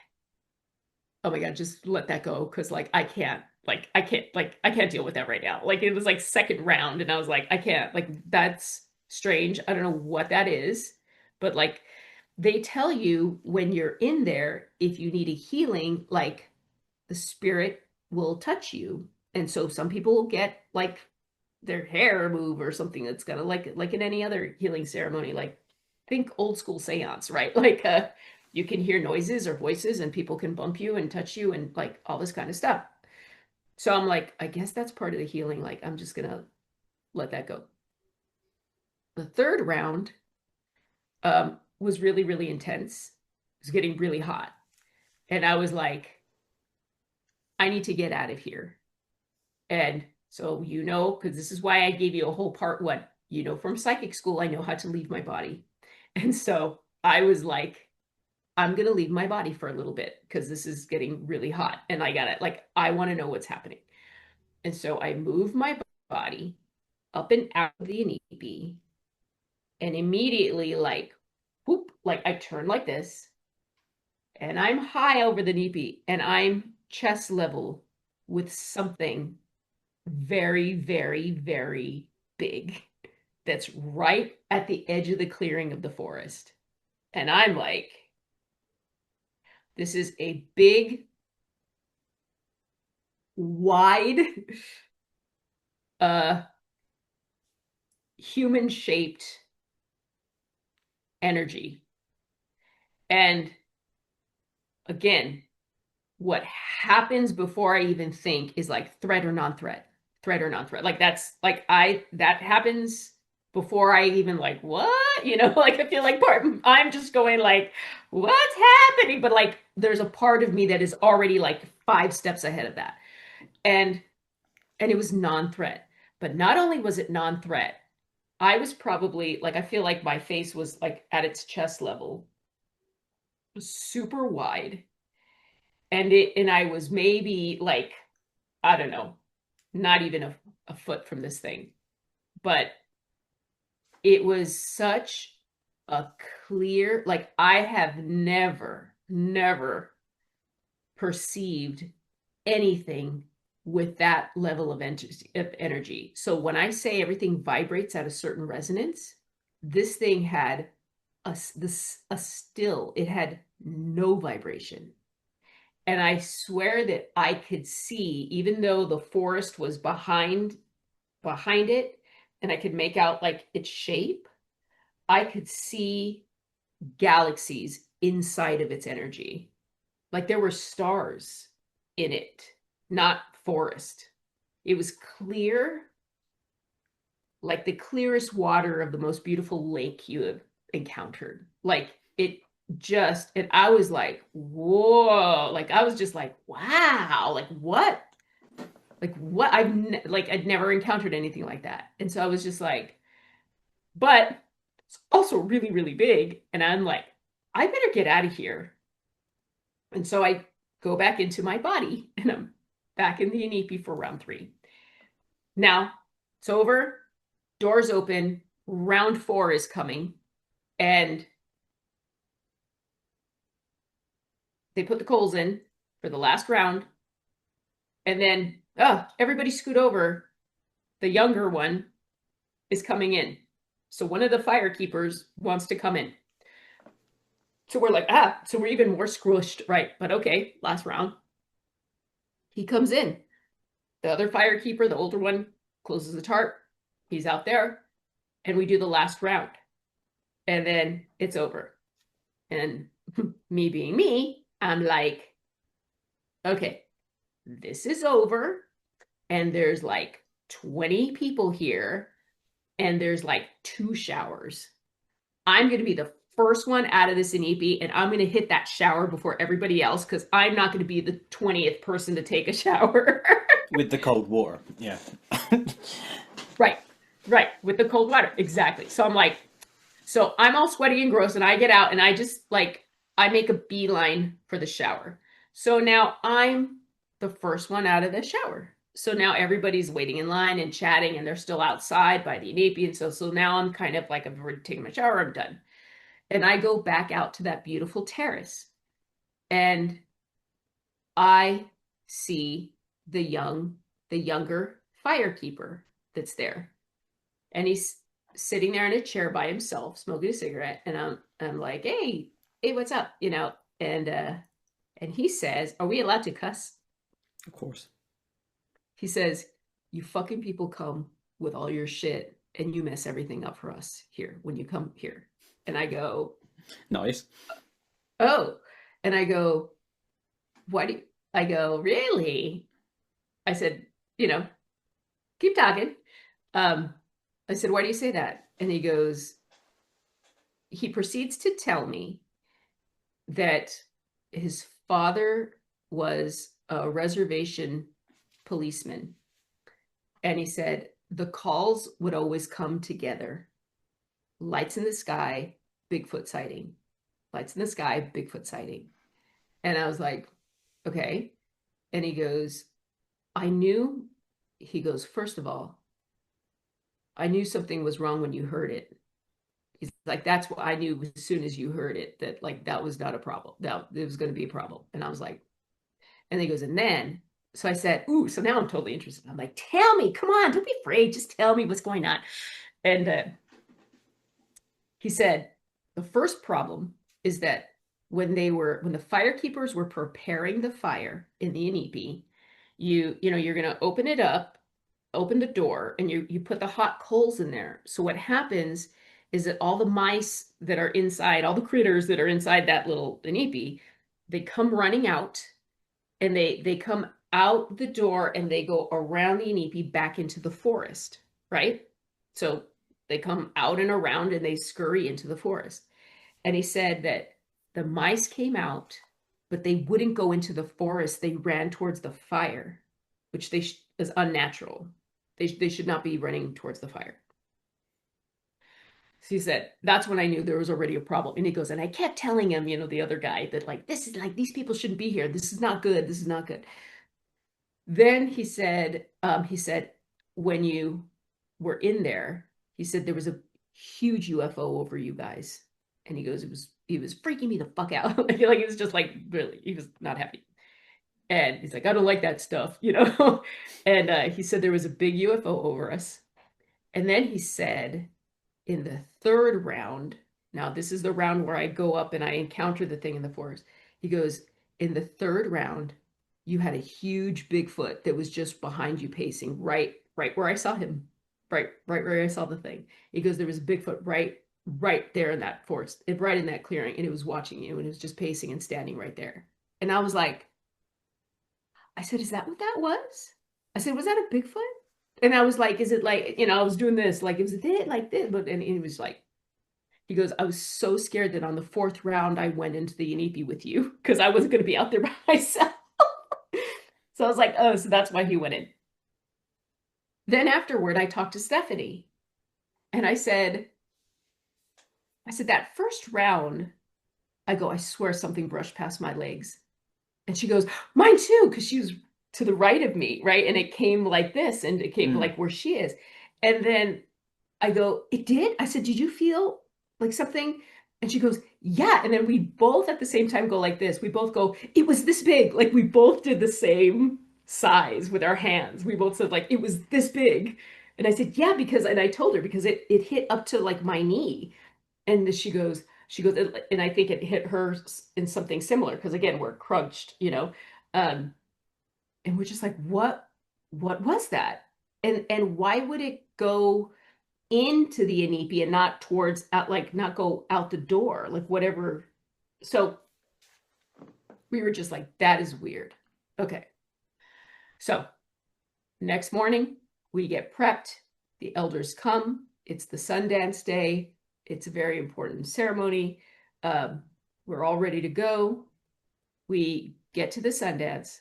oh my God, just let that go. Cause like, I can't deal with that right now. Like, it was like second round. And I was like, I can't, like, that's strange. I don't know what that is. But like, they tell you when you're in there, if you need a healing, like the spirit will touch you. And so some people get like their hair move or something that's gonna like in any other healing ceremony, like think old school seance, right? Like you can hear noises or voices and people can bump you and touch you and like all this kind of stuff. So I'm like, I guess that's part of the healing. Like I'm just gonna let that go. The third round was really, really intense. It was getting really hot. And I was like, I need to get out of here. And so, because this is why I gave you a whole part one, from psychic school, I know how to leave my body. And so I was like, I'm going to leave my body for a little bit because this is getting really hot. And I got it. Like, I want to know what's happening. And so I moved my body up and out of the inipi and immediately, like, whoop, like I turn like this and I'm high over the nipi and I'm chest level with something very, very, very big that's right at the edge of the clearing of the forest. And I'm like, this is a big, wide, human shaped energy. And again, what happens before I even think is like threat or non-threat, threat or non-threat. Like that happens before I even like, what? Like I feel like I'm just going like, what's happening? But like there's a part of me that is already like 5 steps ahead of that. And it was non-threat. But not only was it non-threat, I was probably like, I feel like my face was like at its chest level, super wide. And I was maybe like, I don't know, not even a foot from this thing. But it was such a clear, like I have never perceived anything with that level of energy. So when I say everything vibrates at a certain resonance, this thing had a still, it had no vibration. And I swear that I could see, even though the forest was behind it, and I could make out like its shape, I could see galaxies inside of its energy. Like there were stars in it, not forest. It was clear, like the clearest water of the most beautiful lake you have encountered. Like it and I was like, whoa, like I was just like, wow, like what I'd never encountered anything like that. And so I was just like, but it's also really, really big. And I'm like, I better get out of here. And so I go back into my body and I'm back in the Inipi for round 3. Now it's over, doors open, round 4 is coming, and they put the coals in for the last round. And then, everybody scoot over. The younger one is coming in. So one of the fire keepers wants to come in. So we're like, so we're even more squished, right? But okay, last round. He comes in. The other fire keeper, the older one, closes the tarp. He's out there. And we do the last round. And then it's over. And me being me, I'm like, okay, this is over. And there's like 20 people here. And there's like 2 showers. I'm going to be the first one out of this Inipi, and I'm going to hit that shower before everybody else because I'm not going to be the 20th person to take a shower. With the cold water, yeah. Right, right, with the cold water, exactly. So I'm like, so I'm all sweaty and gross, and I get out, and I just like, I make a beeline for the shower. So now I'm the first one out of the shower. So now everybody's waiting in line and chatting, and they're still outside by the Inipi. And so now I'm kind of like, I've already taken my shower, I'm done. And I go back out to that beautiful terrace, and I see the younger firekeeper that's there. And he's sitting there in a chair by himself, smoking a cigarette. And I'm like, hey, what's up? And he says, are we allowed to cuss? Of course. He says, you fucking people come with all your shit and you mess everything up for us here when you come here. And I go, Nice. oh. And I go, I go, really? I said, keep talking. I said, why do you say that? And he proceeds to tell me that his father was a reservation policeman. And he said, the calls would always come together. Lights in the sky, Bigfoot sighting. Lights in the sky, Bigfoot sighting. And I was like, okay. And he goes, first of all, I knew something was wrong when you heard it. He's like, that's what I knew as soon as you heard it, that like, that was not a problem. That it was going to be a problem. And I was like, and he goes, and then, so I said, ooh, so now I'm totally interested. I'm like, tell me, come on, don't be afraid. Just tell me what's going on. And he said, the first problem is that when the firekeepers were preparing the fire in the Inipi, you're going to open it up, open the door, and you put the hot coals in there. So what happens is that all the mice that are inside, all the critters that are inside that little Inipi, they come running out, and they come out the door and they go around the Inipi back into the forest, right? So they come out and around and they scurry into the forest. And he said that the mice came out, but they wouldn't go into the forest. They ran towards the fire, which is unnatural. They should not be running towards the fire. So he said, that's when I knew there was already a problem. And he goes, and I kept telling him, the other guy, that like, this is like, these people shouldn't be here. This is not good. This is not good. Then he said, when you were in there, he said there was a huge UFO over you guys. And he goes, he was freaking me the fuck out. Like he was just like, really, he was not happy. And he's like, I don't like that stuff, And he said there was a big UFO over us. And then he said, in the third round, now this is the round where I go up and I encounter the thing in the forest. He goes, in the third round, you had a huge Bigfoot that was just behind you pacing, right where I saw him, right where I saw the thing. He goes, there was a Bigfoot right there in that forest, right in that clearing, and it was watching you, and it was just pacing and standing right there. And I was like, I said, is that what that was? I said, was that a Bigfoot? And I was like, is it like, I was doing this, like, was it like this? And he was like, He goes, I was so scared that on the fourth round, I went into the Inipi with you because I wasn't going to be out there by myself. So I was like, oh, so that's why he went in. Then afterward, I talked to Stephanie and I said, that first round, I go, I swear something brushed past my legs. And she goes, mine too, because she was to the right of me, right? And it came like this, and it came Mm. like where she is. And then I go, it did? I said, did you feel like something? And she goes, yeah. And then we both at the same time go like this. We both go, it was this big. Like we both did the same size with our hands. We both said like, it was this big. And I said, yeah, because, and I told her because it hit up to like my knee. And she goes, and I think it hit her in something similar because again, we're crunched, and we're just like, what was that? And why would it go into the Inipi and not towards out, like not go out the door, like whatever. So we were just like, that is weird. Okay. So next morning, we get prepped. The elders come. It's the Sundance Day. It's a very important ceremony. Um, we're all ready to go. We get to the Sundance,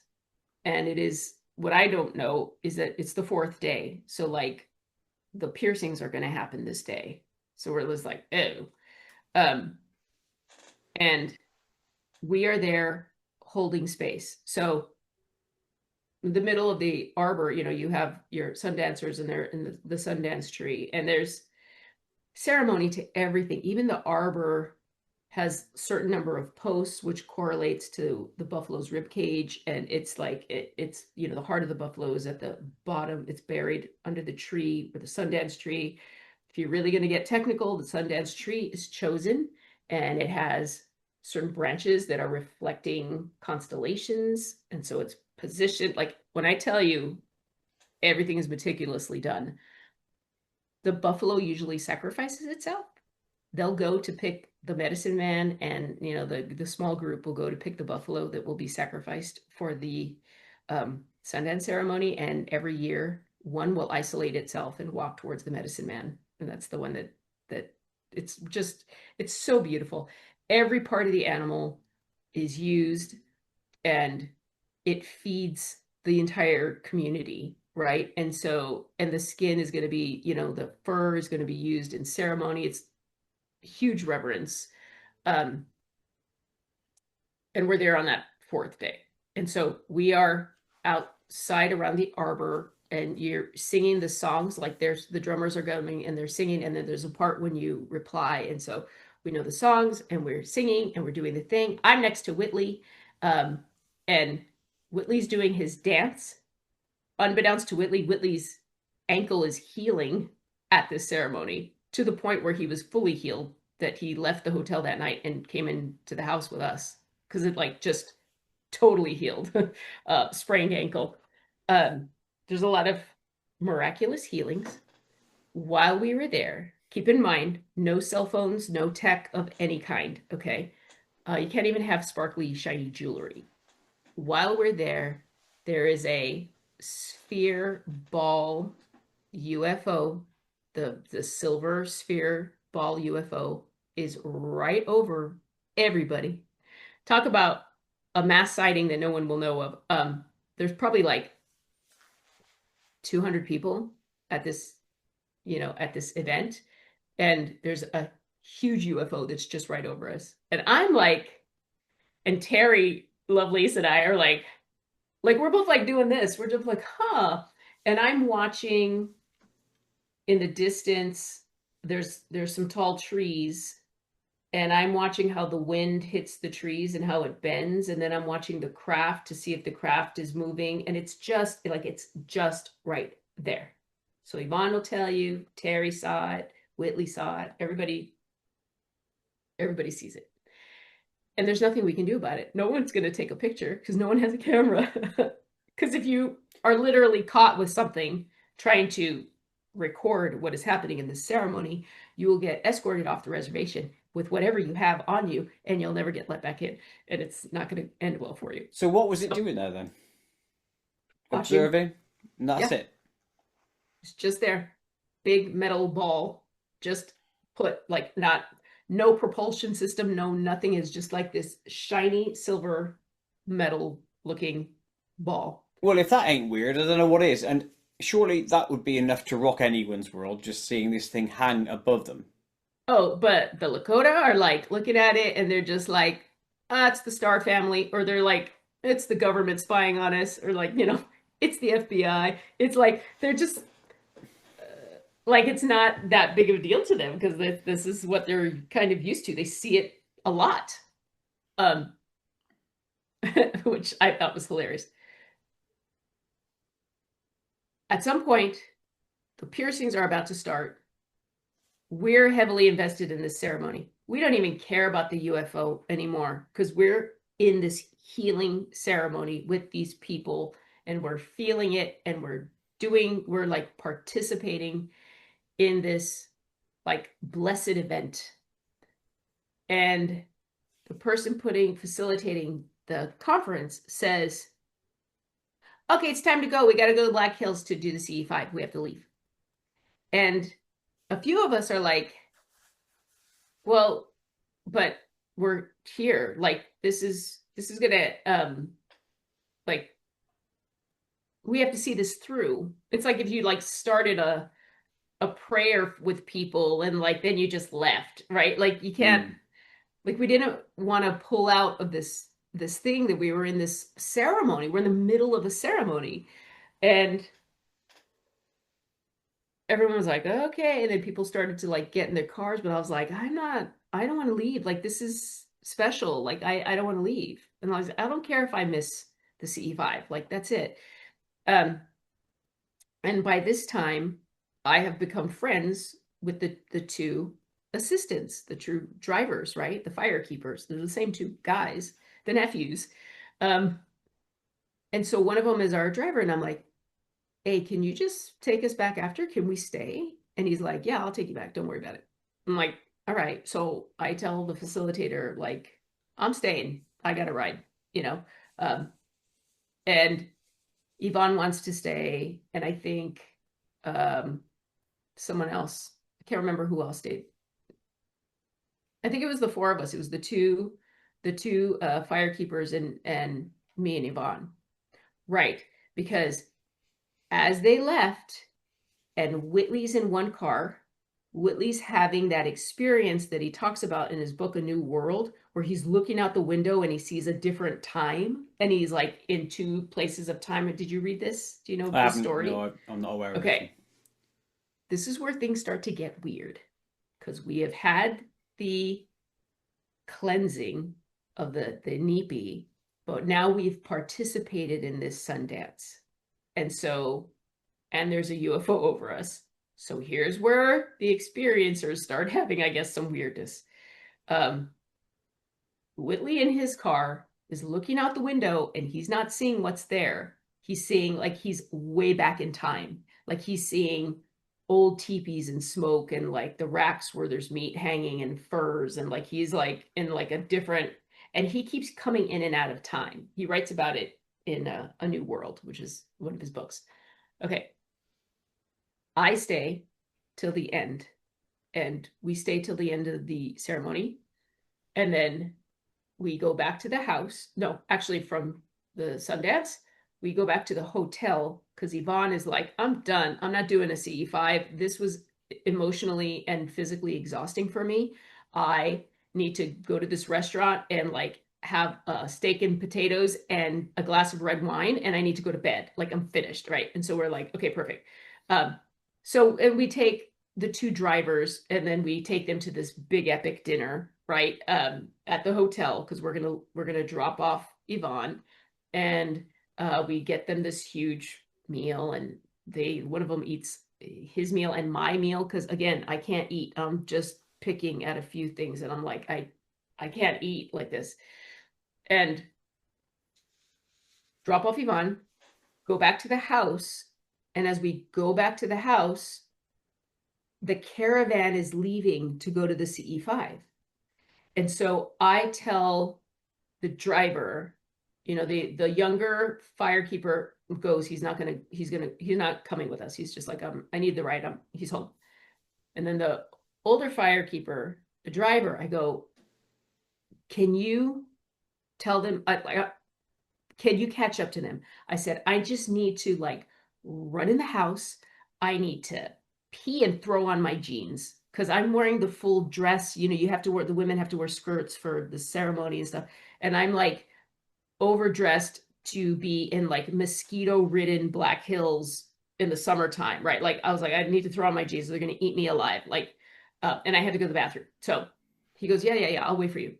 and it is what I don't know is that it's the fourth day. So, like, the piercings are going to happen this day. So we're just like, oh. Um, and we are there holding space. So in the middle of the arbor, you have your sun dancers and they're in the Sundance tree, and there's ceremony to everything. Even the arbor has a certain number of posts, which correlates to the buffalo's rib cage. And it's like, it's, the heart of the buffalo is at the bottom. It's buried under the tree with the Sundance tree. If you're really going to get technical, the Sundance tree is chosen, and it has certain branches that are reflecting constellations. And so it's positioned, like when I tell you everything is meticulously done, the buffalo usually sacrifices itself. They'll go to pick the medicine man, and the small group will go to pick the buffalo that will be sacrificed for the Sundance ceremony. And every year, one will isolate itself and walk towards the medicine man, and that's the one that it's so beautiful. Every part of the animal is used, and it feeds the entire community, right? And so, and the skin is going to be, the fur is going to be used in ceremony. It's huge reverence. Um, and we're there on that fourth day. And so we are outside around the arbor, and you're singing the songs. Like there's the drummers are going and they're singing, and then there's a part when you reply. And so we know the songs and we're singing and we're doing the thing. I'm next to Whitley, and Whitley's doing his dance. Unbeknownst to Whitley, Whitley's ankle is healing at this ceremony to the point where he was fully healed, that he left the hotel that night and came into the house with us because it like just totally healed. Sprained ankle. There's a lot of miraculous healings while we were there. Keep in mind, no cell phones, no tech of any kind. Okay. You can't even have sparkly, shiny jewelry. While we're there, there is a sphere ball UFO. The silver sphere ball UFO is right over everybody. Talk about a mass sighting that no one will know of. There's probably like 200 people at this, at this event, and there's a huge UFO that's just right over us. And I'm like, and Terry Lovelace and I are like we're both like doing this. We're just like, huh. And I'm watching in the distance, there's some tall trees, and I'm watching how the wind hits the trees and how it bends, and then I'm watching the craft to see if the craft is moving, and it's just right there. So Yvonne will tell you, Terry saw it, Whitley saw it, everybody sees it. And there's nothing we can do about it. No one's going to take a picture because no one has a camera. Because if you are literally caught with something trying to record what is happening in this ceremony, you will get escorted off the reservation with whatever you have on you, and you'll never get let back in. And it's not going to end well for you. So what was it doing there then? Watching. Observing? And that's Yeah. it. It's just there. Big metal ball, just put like not no propulsion system, no nothing. Is just like this shiny silver metal looking ball. Well, if that ain't weird, I don't know what is. And surely that would be enough to rock anyone's world, just seeing this thing hang above them. Oh, but the Lakota are like looking at it and they're just like, ah, it's the Star family, or they're like, it's the government spying on us, or like, it's the FBI. It's like they're just like it's not that big of a deal to them because this is what they're kind of used to. They see it a lot, um, which I thought was hilarious. At some point, the piercings are about to start. We're heavily invested in this ceremony. We don't even care about the UFO anymore because we're in this healing ceremony with these people and we're feeling it and we're like participating in this like blessed event. And the person facilitating the conference says, okay, it's time to go. We got to go to Black Hills to do the CE5. We have to leave. And a few of us are like, well, but we're here. Like, this is gonna, like, we have to see this through. It's like if you like started a prayer with people and like then you just left, right? Like you can't, like we didn't want to pull out of this thing that we were in this ceremony. We're in the middle of a ceremony. And everyone was like, okay. And then people started to like get in their cars, but I was like, I don't want to leave. Like, this is special. Like, I don't want to leave. And I was like, I don't care if I miss the CE5. Like, that's it. And by this time, I have become friends with the two assistants, the true drivers, right? The fire keepers. They're the same two guys, the nephews. And so one of them is our driver, and I'm like, hey, can you just take us back after? Can we stay? And he's like, yeah, I'll take you back. Don't worry about it. I'm like, all right. So I tell the facilitator, like, I'm staying. I got to ride, you know? And Yvonne wants to stay. And I think someone else, I can't remember who else stayed. I think it was the four of us. It was the two fire keepers and me and Yvonne. Right. Because as they left, and Whitley's in one car, Whitley's having that experience that he talks about in his book, A New World, where he's looking out the window and he sees a different time and he's like in two places of time. Did you read this? Do you know I the haven't. story? No, I'm not aware of Okay. this. This is where things start to get weird because we have had the cleansing of the Nipi, but now we've participated in this Sundance. And so, and there's a UFO over us. So here's where the experiencers start having, I guess, some weirdness. Whitley in his car is looking out the window and he's not seeing what's there. He's seeing like he's way back in time. Like he's seeing old teepees and smoke and like the racks where there's meat hanging and furs. And like he's like in like a different, and he keeps coming in and out of time. He writes about it in A New World, which is one of his books. Okay. I stay till the end, and we stay till the end of the ceremony. And then we go back to the house. No, actually, from the Sundance, we go back to the hotel because Yvonne is like, I'm done. I'm not doing a CE5. This was emotionally and physically exhausting for me. I need to go to this restaurant and like have a steak and potatoes and a glass of red wine, and I need to go to bed. Like I'm finished, right? And so we're like, okay, perfect. So and we take the two drivers and then we take them to this big epic dinner, right? At the hotel because we're gonna drop off Yvonne, and we get them this huge meal, and one of them eats his meal and my meal because again I can't eat. I'm just picking at a few things, and I'm like I can't eat like this, and drop off Yvonne, go back to the house, and as we go back to the house, the caravan is leaving to go to the CE5. And so I tell the driver, the younger firekeeper goes, he's not coming with us. He's just like, I need the ride. He's home. And then the older firekeeper the driver, I go, can you tell them, can you catch up to them? I said, I just need to like run in the house. I need to pee and throw on my jeans because I'm wearing the full dress. You know, you have to wear, the women have to wear skirts for the ceremony and stuff. And I'm like overdressed to be in like mosquito ridden Black Hills in the summertime, right? Like I was like, I need to throw on my jeans. They're going to eat me alive. Like, and I had to go to the bathroom. So he goes, yeah, yeah, yeah, I'll wait for you.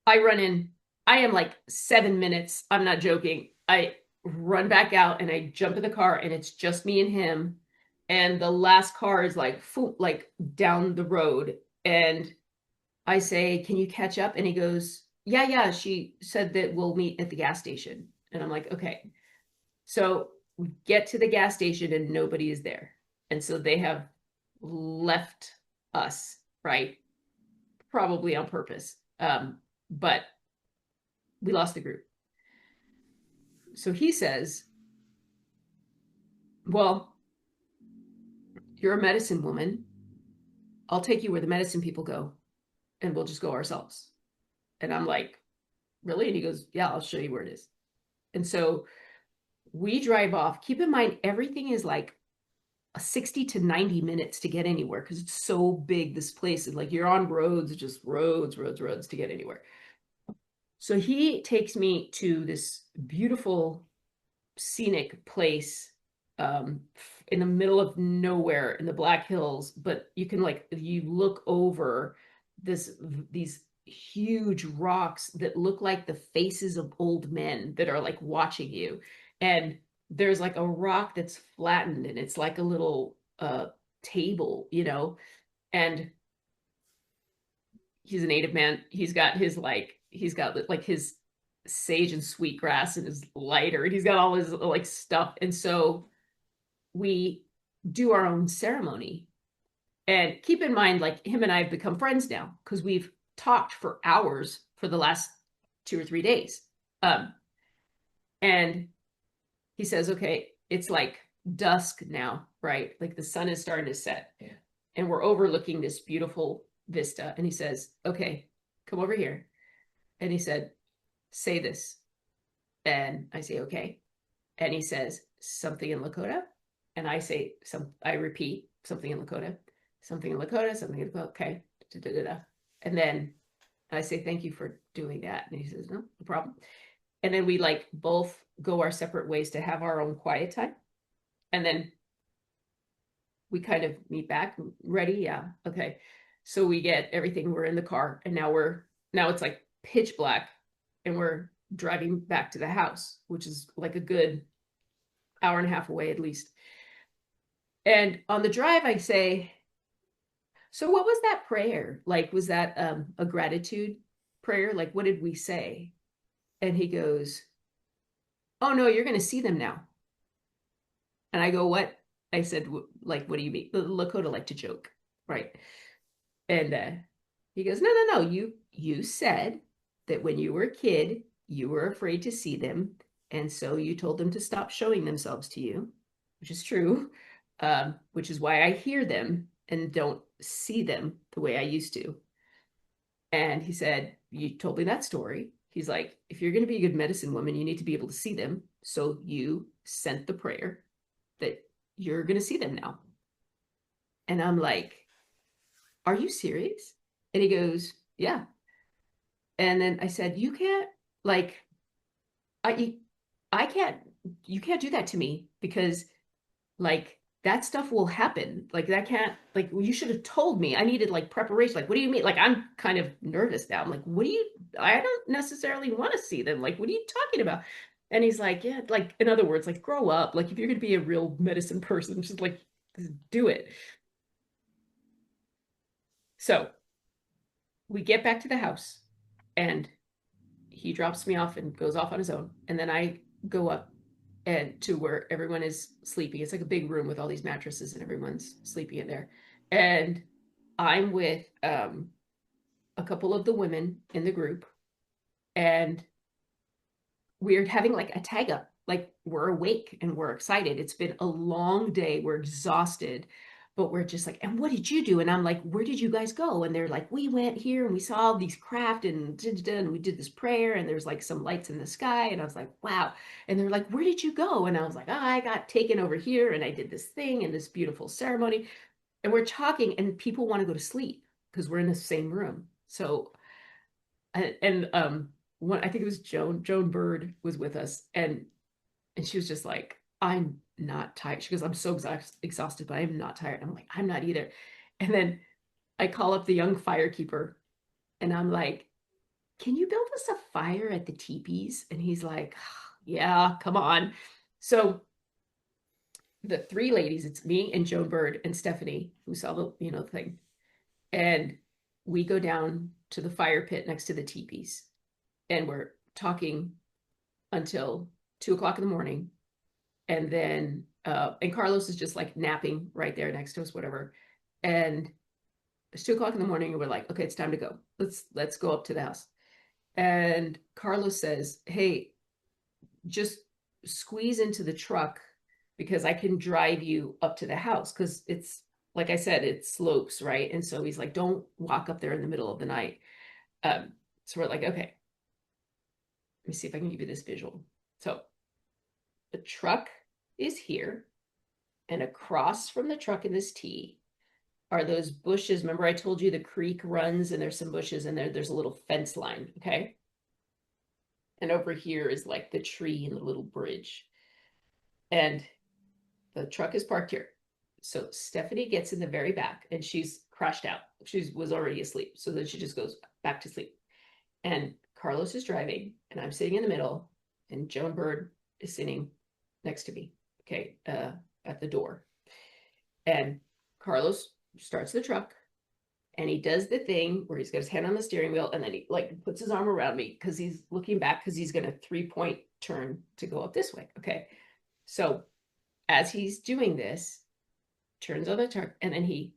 I run in. I am like 7 minutes. I'm not joking. I run back out and I jump in the car and it's just me and him. And the last car is like, like down the road. And I say, can you catch up? And he goes, yeah, yeah. She said that we'll meet at the gas station. And I'm like, okay. So we get to the gas station and nobody is there. And so they have left us, right? Probably on purpose. But we lost the group. So he says, well, you're a medicine woman. I'll take you where the medicine people go and we'll just go ourselves. And I'm like, really? And he goes, yeah, I'll show you where it is. And so we drive off. Keep in mind, everything is like 60 to 90 minutes to get anywhere because it's so big, this place. And like you're on roads, just roads, roads, roads to get anywhere. So he takes me to this beautiful scenic place in the middle of nowhere in the Black Hills, but you can like, you look over these huge rocks that look like the faces of old men that are like watching you. And there's like a rock that's flattened and it's like a little table, you know, and he's a native man. He's got his his sage and sweetgrass and his lighter, and he's got all his like stuff. And so we do our own ceremony. And keep in mind, like him and I have become friends now because we've talked for hours for the last 2 or 3 days. And he says, okay, it's like dusk now, right? Like the sun is starting to set. Yeah. And we're overlooking this beautiful vista. And he says, okay, come over here. And he said, say this. And I say, okay. And he says, something in Lakota. And I say, I repeat, something in Lakota, something in Lakota, something in Lakota. Okay. Da-da-da-da. And then I say, thank you for doing that. And he says, no problem. And then we like both go our separate ways to have our own quiet time. And then we kind of meet back. Ready? Yeah. Okay. So we get everything. We're in the car and now it's like pitch black and we're driving back to the house, which is like a good hour and a half away at least. And on the drive, I say, so what was that prayer? Like, was that a gratitude prayer? Like, what did we say? And he goes, oh no, you're going to see them now. And I go, what? I said, like, what do you mean? The Lakota like to joke, right? And he goes, no, no, no. You said that when you were a kid, you were afraid to see them. And so you told them to stop showing themselves to you, which is true, which is why I hear them and don't see them the way I used to. And he said, you told me that story. He's like, if you're going to be a good medicine woman, you need to be able to see them. So you sent the prayer that you're going to see them now. And I'm like, are you serious? And he goes, yeah. And then I said, you can't, like, I can't, you can't do that to me because like that stuff will happen. Like that can't, like, well, you should have told me. I needed like preparation. Like, what do you mean? Like, I'm kind of nervous now. I'm like, I don't necessarily want to see them. Like, what are you talking about? And he's like, yeah, like, in other words, like, grow up. Like, if you're going to be a real medicine person, just like, just do it. So we get back to the house and he drops me off and goes off on his own. And then I go up and to where everyone is sleeping. It's like a big room with all these mattresses and everyone's sleeping in there. And I'm with a couple of the women in the group and we're having like a tag up. Like we're awake and we're excited. It's been a long day. We're exhausted. but we're just like, and what did you do? And I'm like, where did you guys go? And they're like, we went here and we saw all these craft and we did this prayer and there's like some lights in the sky. And I was like, wow. And they're like, where did you go? And I was like, oh, I got taken over here and I did this thing and this beautiful ceremony. And we're talking and people want to go to sleep because we're in the same room. So, one, I think it was Joan Bird was with us, and she was just like, I'm not tired. She goes, I'm so exhausted, but I'm not tired. I'm like, I'm not either. And then I call up the young firekeeper and I'm like, can you build us a fire at the teepees? And he's like, yeah, come on. So the three ladies, it's me and Joan Bird and Stephanie, who saw the, thing. And we go down to the fire pit next to the teepees and we're talking until 2 o'clock in the morning. And then and Carlos is just like napping right there next to us, whatever. And it's 2 o'clock in the morning and we're like, okay, it's time to go. Let's go up to the house. And Carlos says, hey, just squeeze into the truck because I can drive you up to the house, because it's, like I said, it slopes, right? And so he's like, don't walk up there in the middle of the night. So we're like, okay, let me see if I can give you this visual. So the truck is here, and across from the truck in this T are those bushes. Remember I told you the creek runs and there's some bushes and there's a little fence line, okay? And over here is like the tree and the little bridge. And the truck is parked here. So Stephanie gets in the very back and she's crashed out. She was already asleep. So then she just goes back to sleep. And Carlos is driving and I'm sitting in the middle and Joan Bird is sitting next to me, okay, at the door. And Carlos starts the truck and he does the thing where he's got his hand on the steering wheel and then he like puts his arm around me because he's looking back because he's going to 3-point turn to go up this way. Okay. So as he's doing this, turns on the truck and then he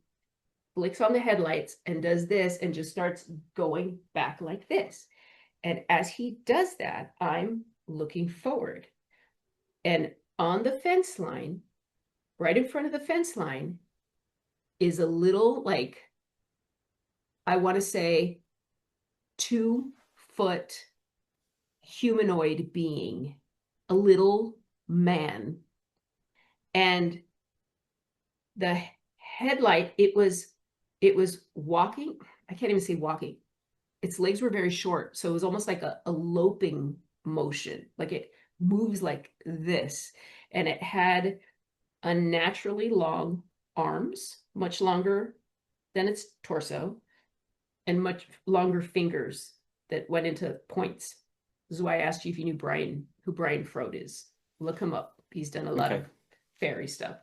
blinks on the headlights and does this and just starts going back like this. And as he does that, I'm looking forward. And on the fence line, right in front of the fence line, is a little, like, I want to say 2-foot humanoid being, a little man. And the headlight, it was walking. I can't even say walking. Its legs were very short. So it was almost like a loping motion. Like it moves like this. And it had unnaturally long arms, much longer than its torso, and much longer fingers that went into points. This is why I asked you if you knew who Brian Frode is. Look him up. He's done a lot of fairy stuff.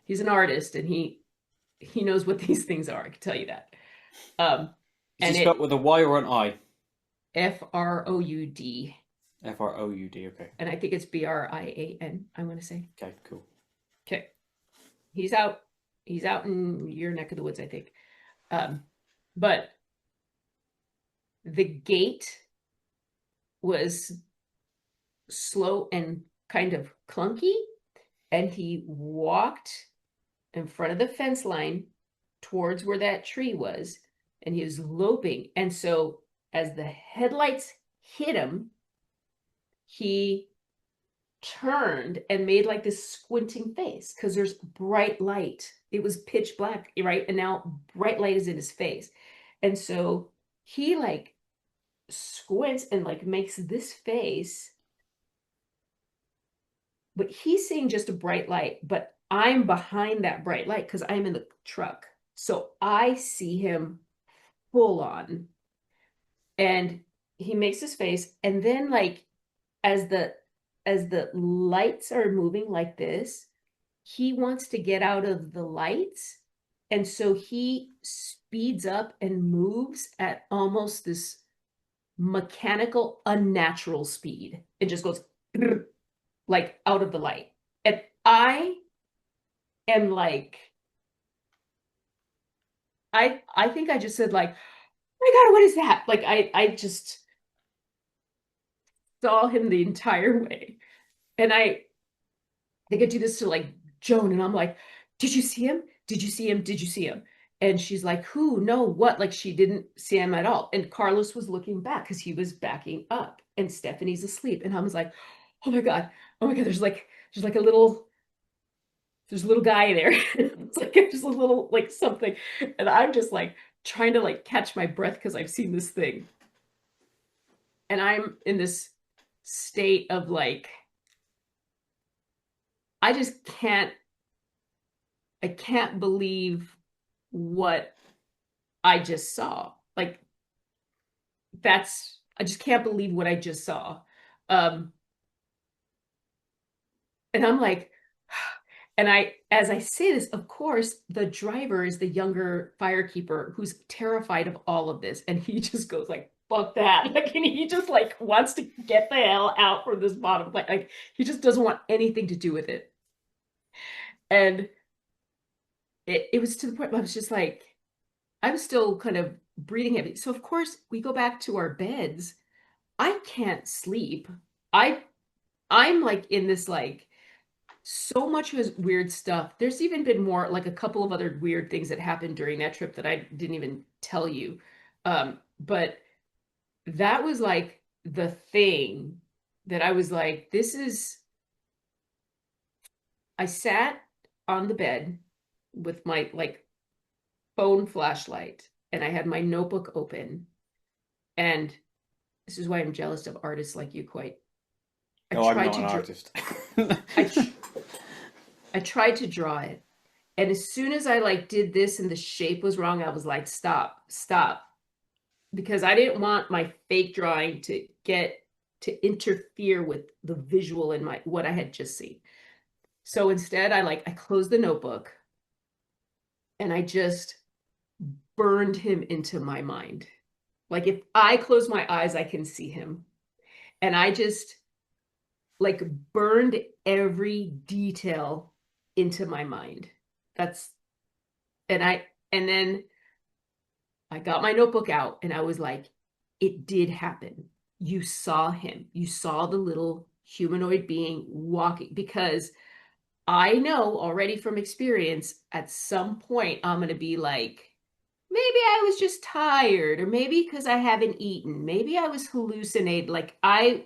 He's an artist and he knows what these things are. I can tell you that. Is he spelled with a Y or an I? Froud. Froud, okay. And I think it's Brian, I'm going to say. Okay, cool. Okay. He's out in your neck of the woods, I think. But the gate was slow and kind of clunky, and he walked in front of the fence line towards where that tree was, and he was loping. And so as the headlights hit him, he turned and made like this squinting face because there's bright light. It was pitch black, right? And now bright light is in his face. And so he like squints and like makes this face, but he's seeing just a bright light, but I'm behind that bright light because I'm in the truck. So I see him full on. And he makes his face, and then like as the lights are moving like this, he wants to get out of the lights. And so he speeds up and moves at almost this mechanical, unnatural speed. It just goes like out of the light. And I am like, I think I just said like, oh my God, what is that? Like I just saw him the entire way. And I think I do this to like Joan, and I'm like, did you see him? Did you see him? Did you see him? And she's like, who? No, what? Like she didn't see him at all. And Carlos was looking back because he was backing up and Stephanie's asleep. And I was like, oh my God, oh my God, there's like a little, there's a little guy there. It's like just a little like something. And I'm just like trying to like catch my breath because I've seen this thing. And I'm in this state of like, I just I can't believe what I just saw. Like I just can't believe what I just saw. Um, and I'm like, as I say this, of course, the driver is the younger firekeeper who's terrified of all of this. And he just goes like, fuck that. Like, and he just like wants to get the hell out from this bottom. Like he just doesn't want anything to do with it. And it was to the point where I was just like, I was still kind of breathing heavy. So of course we go back to our beds. I can't sleep. I I'm like in this like so much weird stuff. There's even been more like a couple of other weird things that happened during that trip that I didn't even tell you. But that was like the thing that I was like, this is I sat on the bed with my like phone flashlight and I had my notebook open. And this is why I'm jealous of artists like you, Koit. I No, I'm tried not to an draw artist. I tr I tried to draw it. And as soon as I like did this and the shape was wrong, I was like, stop, stop. Because I didn't want my fake drawing to interfere with the visual in my what I had just seen. So instead I closed the notebook and I just burned him into my mind. Like if I close my eyes, I can see him. And I just like burned every detail into my mind. That's and then I got my notebook out and I was like, it did happen. You saw him. You saw the little humanoid being walking because I know already from experience at some point I'm going to be like, maybe I was just tired, or maybe because I haven't eaten, maybe I was hallucinated. Like I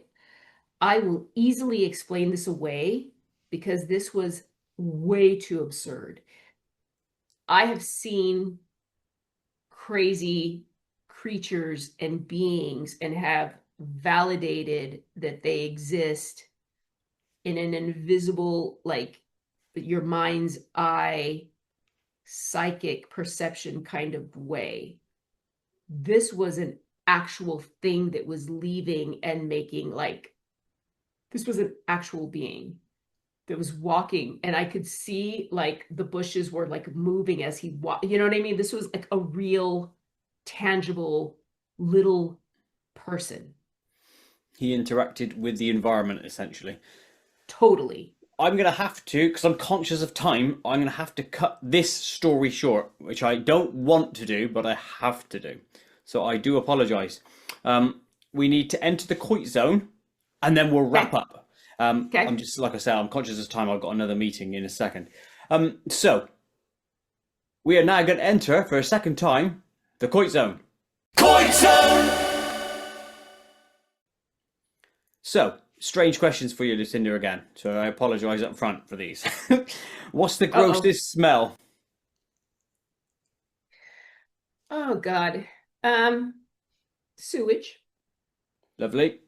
will easily explain this away because this was way too absurd. I have seen crazy creatures and beings and have validated that they exist in an invisible, like your mind's eye, psychic perception kind of way. This was an actual thing that was leaving and making like, this was an actual being that was walking and I could see like the bushes were like moving as he walked. You know what I mean? This was like a real, tangible little person. He interacted with the environment essentially. Totally. I'm going to have to, because I'm conscious of time, I'm going to have to cut this story short, which I don't want to do, but I have to do. So I do apologize. We need to enter the Koit zone and then we'll wrap Okay. up. I'm Okay. just, like I said, I'm conscious of time. I've got another meeting in a second. So we are now going to enter for a second time the Koit zone. Koit zone! So, strange questions for you, Lucinda, again. So I apologise up front for these. What's the Uh-oh. grossest smell? Oh God. Um, Sewage. Lovely.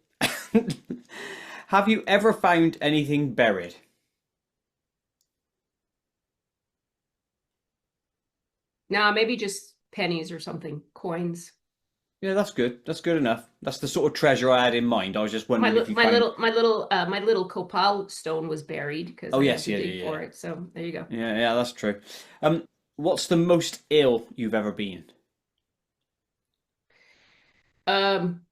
Have you ever found anything buried? Nah, maybe just pennies or something, coins. Yeah, that's good. That's good enough. That's the sort of treasure I had in mind. I was just wondering if you found. My little copal stone was buried because Oh I had yes, to yeah, dig yeah, for it. So there you go. yeah, yeah. That's true. What's the most ill you've ever been? Um,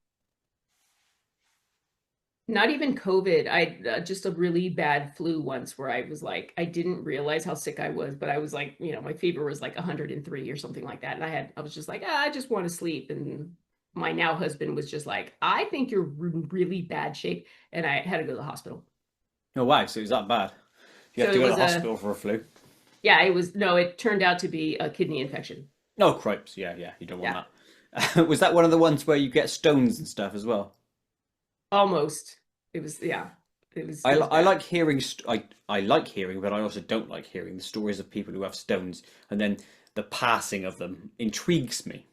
Not even COVID. I just a really bad flu once where I was like, I didn't realize how sick I was, but I was like, my fever was like 103 or something like that. And I was just like, I just want to sleep. And my now husband was just like, I think you're in really bad shape. And I had to go to the hospital. Oh wow, so it was that bad? You have So to it go to was the hospital for a flu. Yeah, it was, no, it turned out to be a kidney infection. No, cripes. Yeah, yeah, you don't want Yeah, that. Was that one of the ones where you get stones and stuff as well? almost. It was, yeah, it was I bad. like hearing I like hearing, but I also don't like hearing the stories of people who have stones, and then the passing of them intrigues me.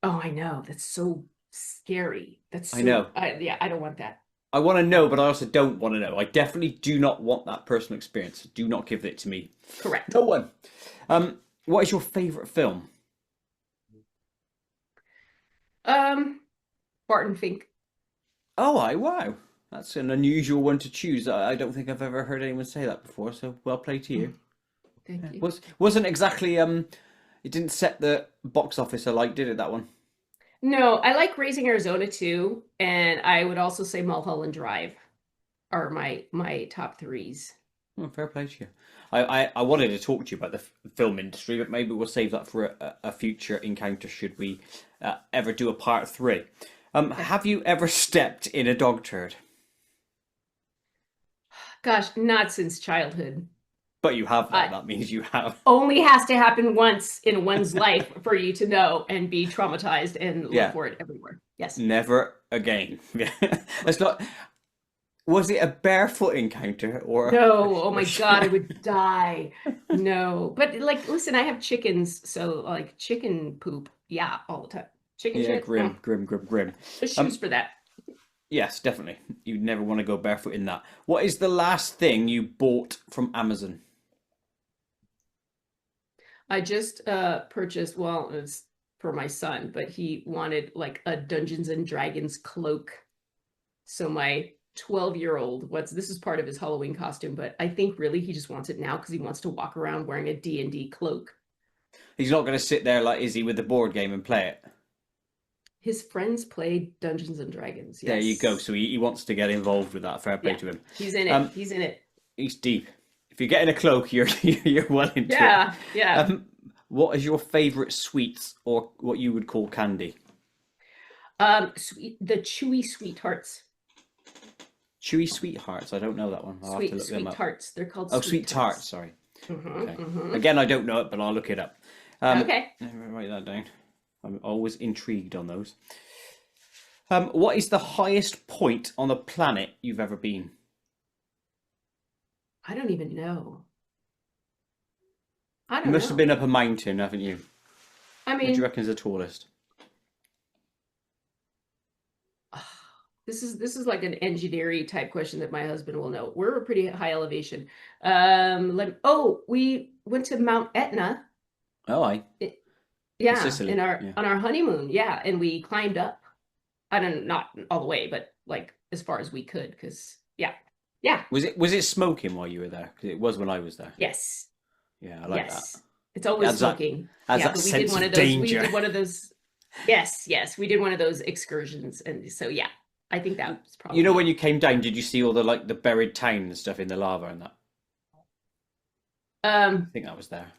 Oh, I know. That's so scary. I know. Yeah, I don't want that. I want to I know, don't but want I also don't want to know. I definitely do not want that personal experience. Do not give it to me. correct. No one. What is your favorite film? Um, Barton Fink. Oh, I wow. That's an unusual one to choose. I don't think I've ever heard anyone say that before. So well played to Mm, you. thank you. Wasn't exactly It didn't set the box office alight, did it? That one. No, I like Raising Arizona too, and I would also say Mulholland Drive are my top threes. Oh, fair play to you. I wanted to talk to you about the film industry, but maybe we'll save that for a future encounter should we ever do a part three. Okay. Have you ever stepped in a dog turd? Gosh, not since childhood. But you have Uh, then. That means you have. only has to happen once in one's life for you to know and be traumatized and look Yeah, for it everywhere. Yes. never again. Yeah, it's not. Was it a barefoot encounter or? No, oh Or my God, I would die. No. But like, listen, I have chickens, so like chicken poop, yeah, all the time. Chicken yeah, shit, grim, grim, grim, grim. there's shoes Um, for that. yes, definitely. You'd never want to go barefoot in that. What is the last thing you bought from Amazon? I just purchased, well, it's for my son, but he wanted like a Dungeons and Dragons cloak. So my 12-year-old, what's this is part of his Halloween costume, but I think really he just wants it now because he wants to walk around wearing a D&D cloak. He's not going to sit there like Izzy with the board game and play it. His friends play Dungeons and Dragons. There you go. Yes. So he wants to get involved with that. Fair play Yeah. to him. He's in it. Um, He's in it. he's deep. If you're getting a cloak, you're well into it. Yeah. Yeah. What is your favourite sweets or what you would call candy? The chewy sweethearts. Chewy sweethearts. I don't know that one. I'll have to look them Sweet up. tarts. They're called Oh, sweet sweet tarts. tarts. Sorry. Okay. Mm-hmm. Again, I don't know it, but I'll look it up. Okay. Let me write that down. I'm always intrigued on those. What is the highest point on the planet you've ever been? I don't even know. I You don't must have know. been up a mountain, haven't you? I What do you mean, reckon is the tallest? this is like an engineering type question that my husband will know. We're a pretty high elevation. We went to Mount Etna. Oh, I It, in yeah, in Sicily. our Yeah. on our honeymoon. Yeah, and we climbed up. I don't not all the way, but like as far as we could, because yeah, yeah, Was it smoking while you were there? 'Cause it was when I was there. yes, Yeah, I like that. yes. It's It always adds that smoking. adds Yeah, that but we did sense one of of those. We danger. did one of those. Yes, yes, we did one of those excursions, and so yeah, I think that was You know when probably. you came down, did you see all the buried town and stuff in the lava and that? I Um, think that was there.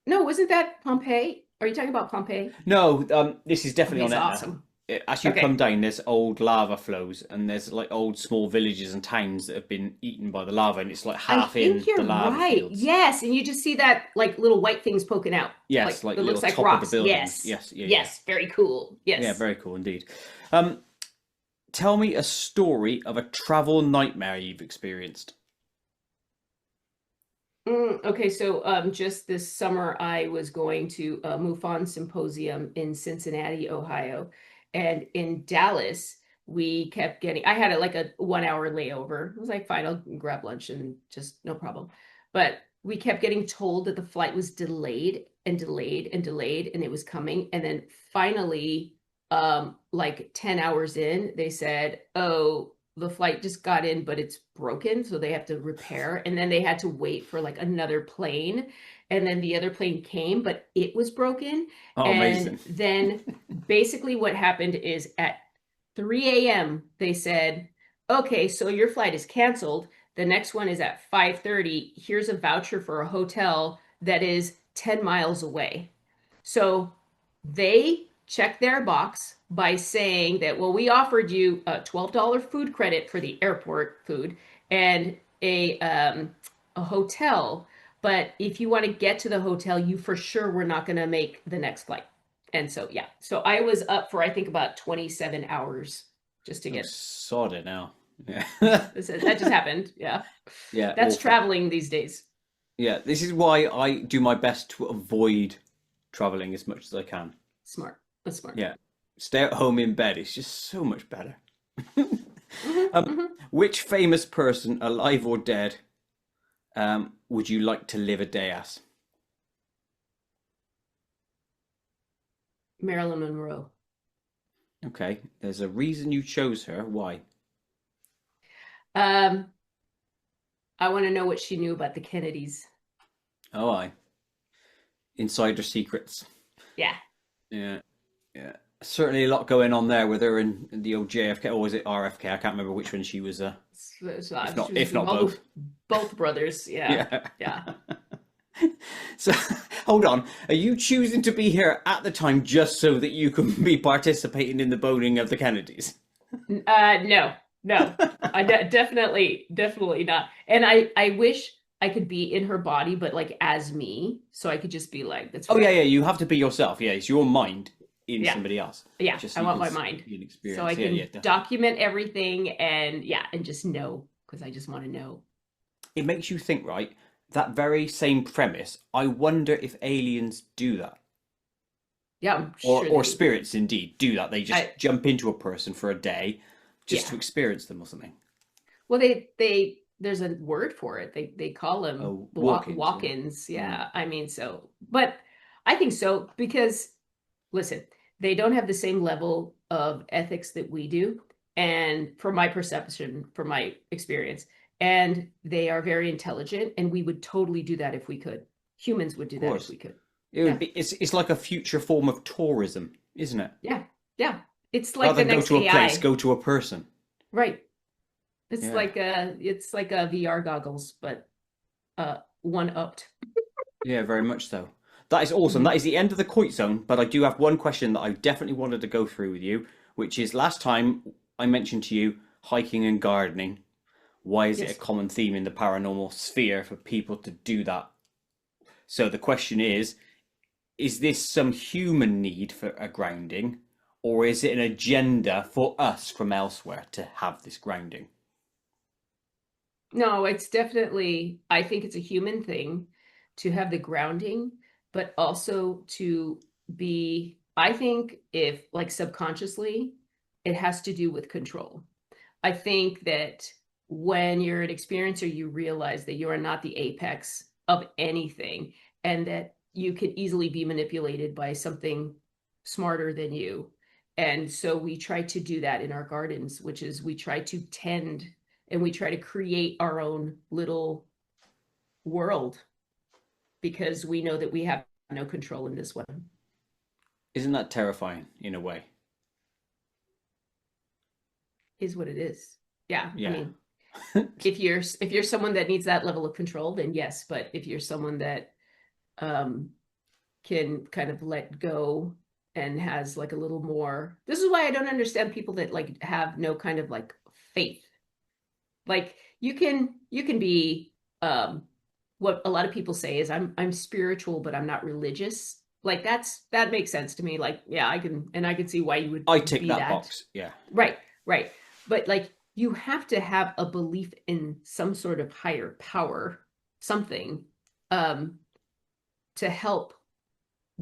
no, wasn't that Pompeii? Are you talking about Pompeii? No, this is definitely Okay, on it's Etna. awesome. As you come Okay, down, there's old lava flows, and there's like old small villages and towns that have been eaten by the lava, and it's like I half think in the you're lava right. fields. Yes, and you just see that like little white things poking out, Yes, like like it little looks like top of the rocks. buildings. Yes, Yes, yeah, yeah, yes, very cool. yeah. Yes. Very cool indeed. Um, Tell me a story of a travel nightmare you've experienced. Okay, so just this summer, I was going to a MUFON symposium in Cincinnati, Ohio, and in Dallas, we kept getting. I had like a 1 hour layover. I was like, fine, I'll grab lunch and just no problem. But we kept getting told that the flight was delayed and delayed and delayed, and it was coming. And then finally, like 10 hours in, they said, "Oh, the flight just got in, but it's broken, so they have to repair." And then they had to wait for like another plane. And then the other plane came, but it was broken. Oh, And amazing. then basically what happened is at 3 a.m., they said, okay, so your flight is canceled. The next one is at 5:30. Here's a voucher for a hotel that is 10 miles away. So they checked their box by saying that, well, we offered you a $12 food credit for the airport food and a hotel But if you want to get to the hotel, you for sure were not going to make the next flight. And so, yeah. So I was up for, I think, about 27 hours just to Oh, get. sod it now. Yeah. That just happened. Yeah. Yeah, That's awful. traveling these days. Yeah, this is why I do my best to avoid traveling as much as I can. Smart. That's smart. Yeah. Stay at home in bed. It's just so much better. Hmm. Hmm. Which famous person, alive or dead, would you like to live a day as? Marilyn Monroe. Okay, there's a reason you chose her. Why? Um, I want to know what she knew about the Kennedys. Oh, I. Insider secrets. Yeah. Yeah, yeah. Certainly a lot going on there with her and the old JFK, or was it RFK? I can't remember which one she was. So If not, she was if not all both. both brothers. Yeah. Yeah. Yeah. So, hold on. Are you choosing to be here at the time just so that you can be participating in the boning of the Kennedys? No, no, definitely not. And I wish I could be in her body, but like as me, so I could just be like, that's Oh yeah, right. yeah. You have to be yourself. Yeah, it's your mind in Yeah, somebody else, yeah. just so I you want can my mind, see and so I experience. Yeah, yeah, can definitely. document everything and yeah, and just know because I just want to know. It makes you think, right? That very same premise. I wonder if aliens do that, Yeah, I'm or sure they do. spirits indeed do that. They just I jump into a person for a day, just Yeah. to experience them or something. Well, they there's a word for it. They call them Oh, walk-ins. Yeah. walk-ins. Mm, Yeah, I mean so, but I think so because listen, they don't have the same level of ethics that we do, and from my perception, from my experience, and they are very intelligent, and we would totally do that if we could. Humans would of do that if course. we could. It would Yeah, be. It's like a future form of tourism, isn't it? yeah, yeah. It's like Rather the than go next to a place, AI, go to a person. right? Yeah. It's like a VR goggles, but one upped. Yeah, very much so. That is awesome. That Mhm. is the end of the Koit zone, but I do have one question that I definitely wanted to go through with you, which is last time I mentioned to you hiking and gardening. Why is it a Yes. common theme in the paranormal sphere for people to do that? So the question is this some human need for a grounding, or is it an agenda for us from elsewhere to have this grounding? No, it's definitely, I think it's a human thing to have the grounding, but also to be, I think if like subconsciously, it has to do with control. I think that when you're an experiencer, you realize that you are not the apex of anything and that you can easily be manipulated by something smarter than you. And so we try to do that in our gardens, which is we try to tend and we try to create our own little world because we know that we have no control in this one. Isn't that terrifying in a way? Is what it is. Yeah, I Yeah. mean, if you're someone that needs that level of control, then yes. But if you're someone that um, can kind of let go and has like a little more, this is why I don't understand people that like have no kind of like faith. Like you can be what a lot of people say is I'm spiritual, but I'm not religious. Like that makes sense to me. Like, yeah, I can see why you would I tick be that that. box. Yeah. Right, right. But like you have to have a belief in some sort of higher power, something, um, to help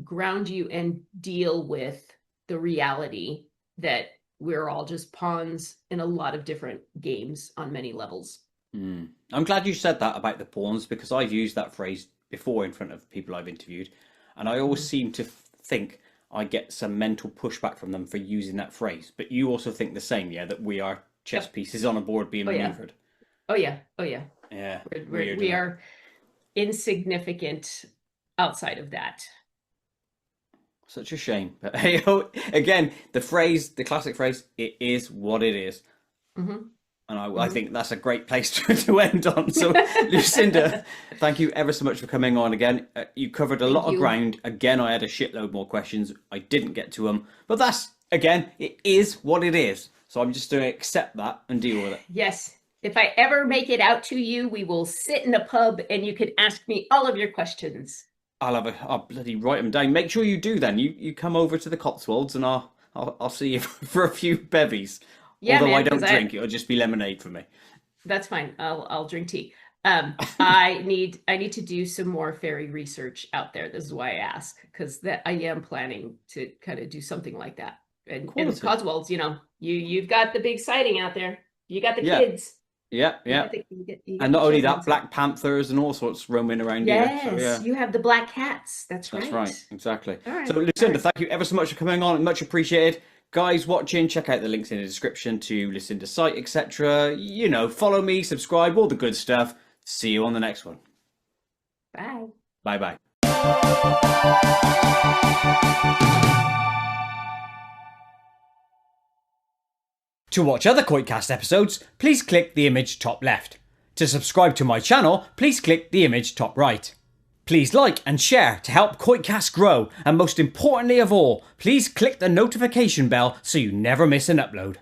ground you and deal with the reality that we're all just pawns in a lot of different games on many levels. Mm. I'm glad you said that about the pawns because I've used that phrase before in front of people I've interviewed, and I always Mhm. seem to think I get some mental pushback from them for using that phrase. But you also think the same, yeah, that we are chess Yep. pieces on a board being Oh yeah. maneuvered. Oh yeah. Oh yeah. Yeah, We're, weird, we isn't it? are insignificant outside of that. Such a shame. But hey, oh, again, the phrase, the classic phrase, it is what it is. Hmm. And I Hmm. think that's a great place to end on. So, Lucinda, thank you ever so much for coming on again. You covered a Thank lot of you. ground. Again, I had a shitload more questions. I didn't get to them. But again, it is what it is. So I'm just going to accept that and deal with it. Yes, If I ever make it out to you, we will sit in a pub and you can ask me all of your questions. I'll bloody write them down. Make sure you do then. You come over to the Cotswolds and I'll see you for a few bevies. Yeah, Although man, I don't 'cause drink, it'll just be lemonade for me. that's fine. I'll drink tea. I need to do some more fairy research out there. This is why I ask, because that I am planning to kind of do something like that. And Quality. Cotswolds, you've got the big sighting out there. You got the Yeah. kids. Yeah, You yeah. got you got And not the only children. that, Black Panthers and all sorts roaming around Yes, here. So, yeah. you have the black cats. That's right. That's right, exactly. All right. So, Lucinda, thank you ever so much for coming on. Much appreciated. Guys watching, check out the links in the description to Lucinda's site, etc. Follow me, subscribe, all the good stuff. See you on the next one. Bye. Bye-bye. To watch other KoitCast episodes, please click the image top left. To subscribe to my channel, please click the image top right. Please like and share to help KoitCast grow, and most importantly of all, please click the notification bell so you never miss an upload.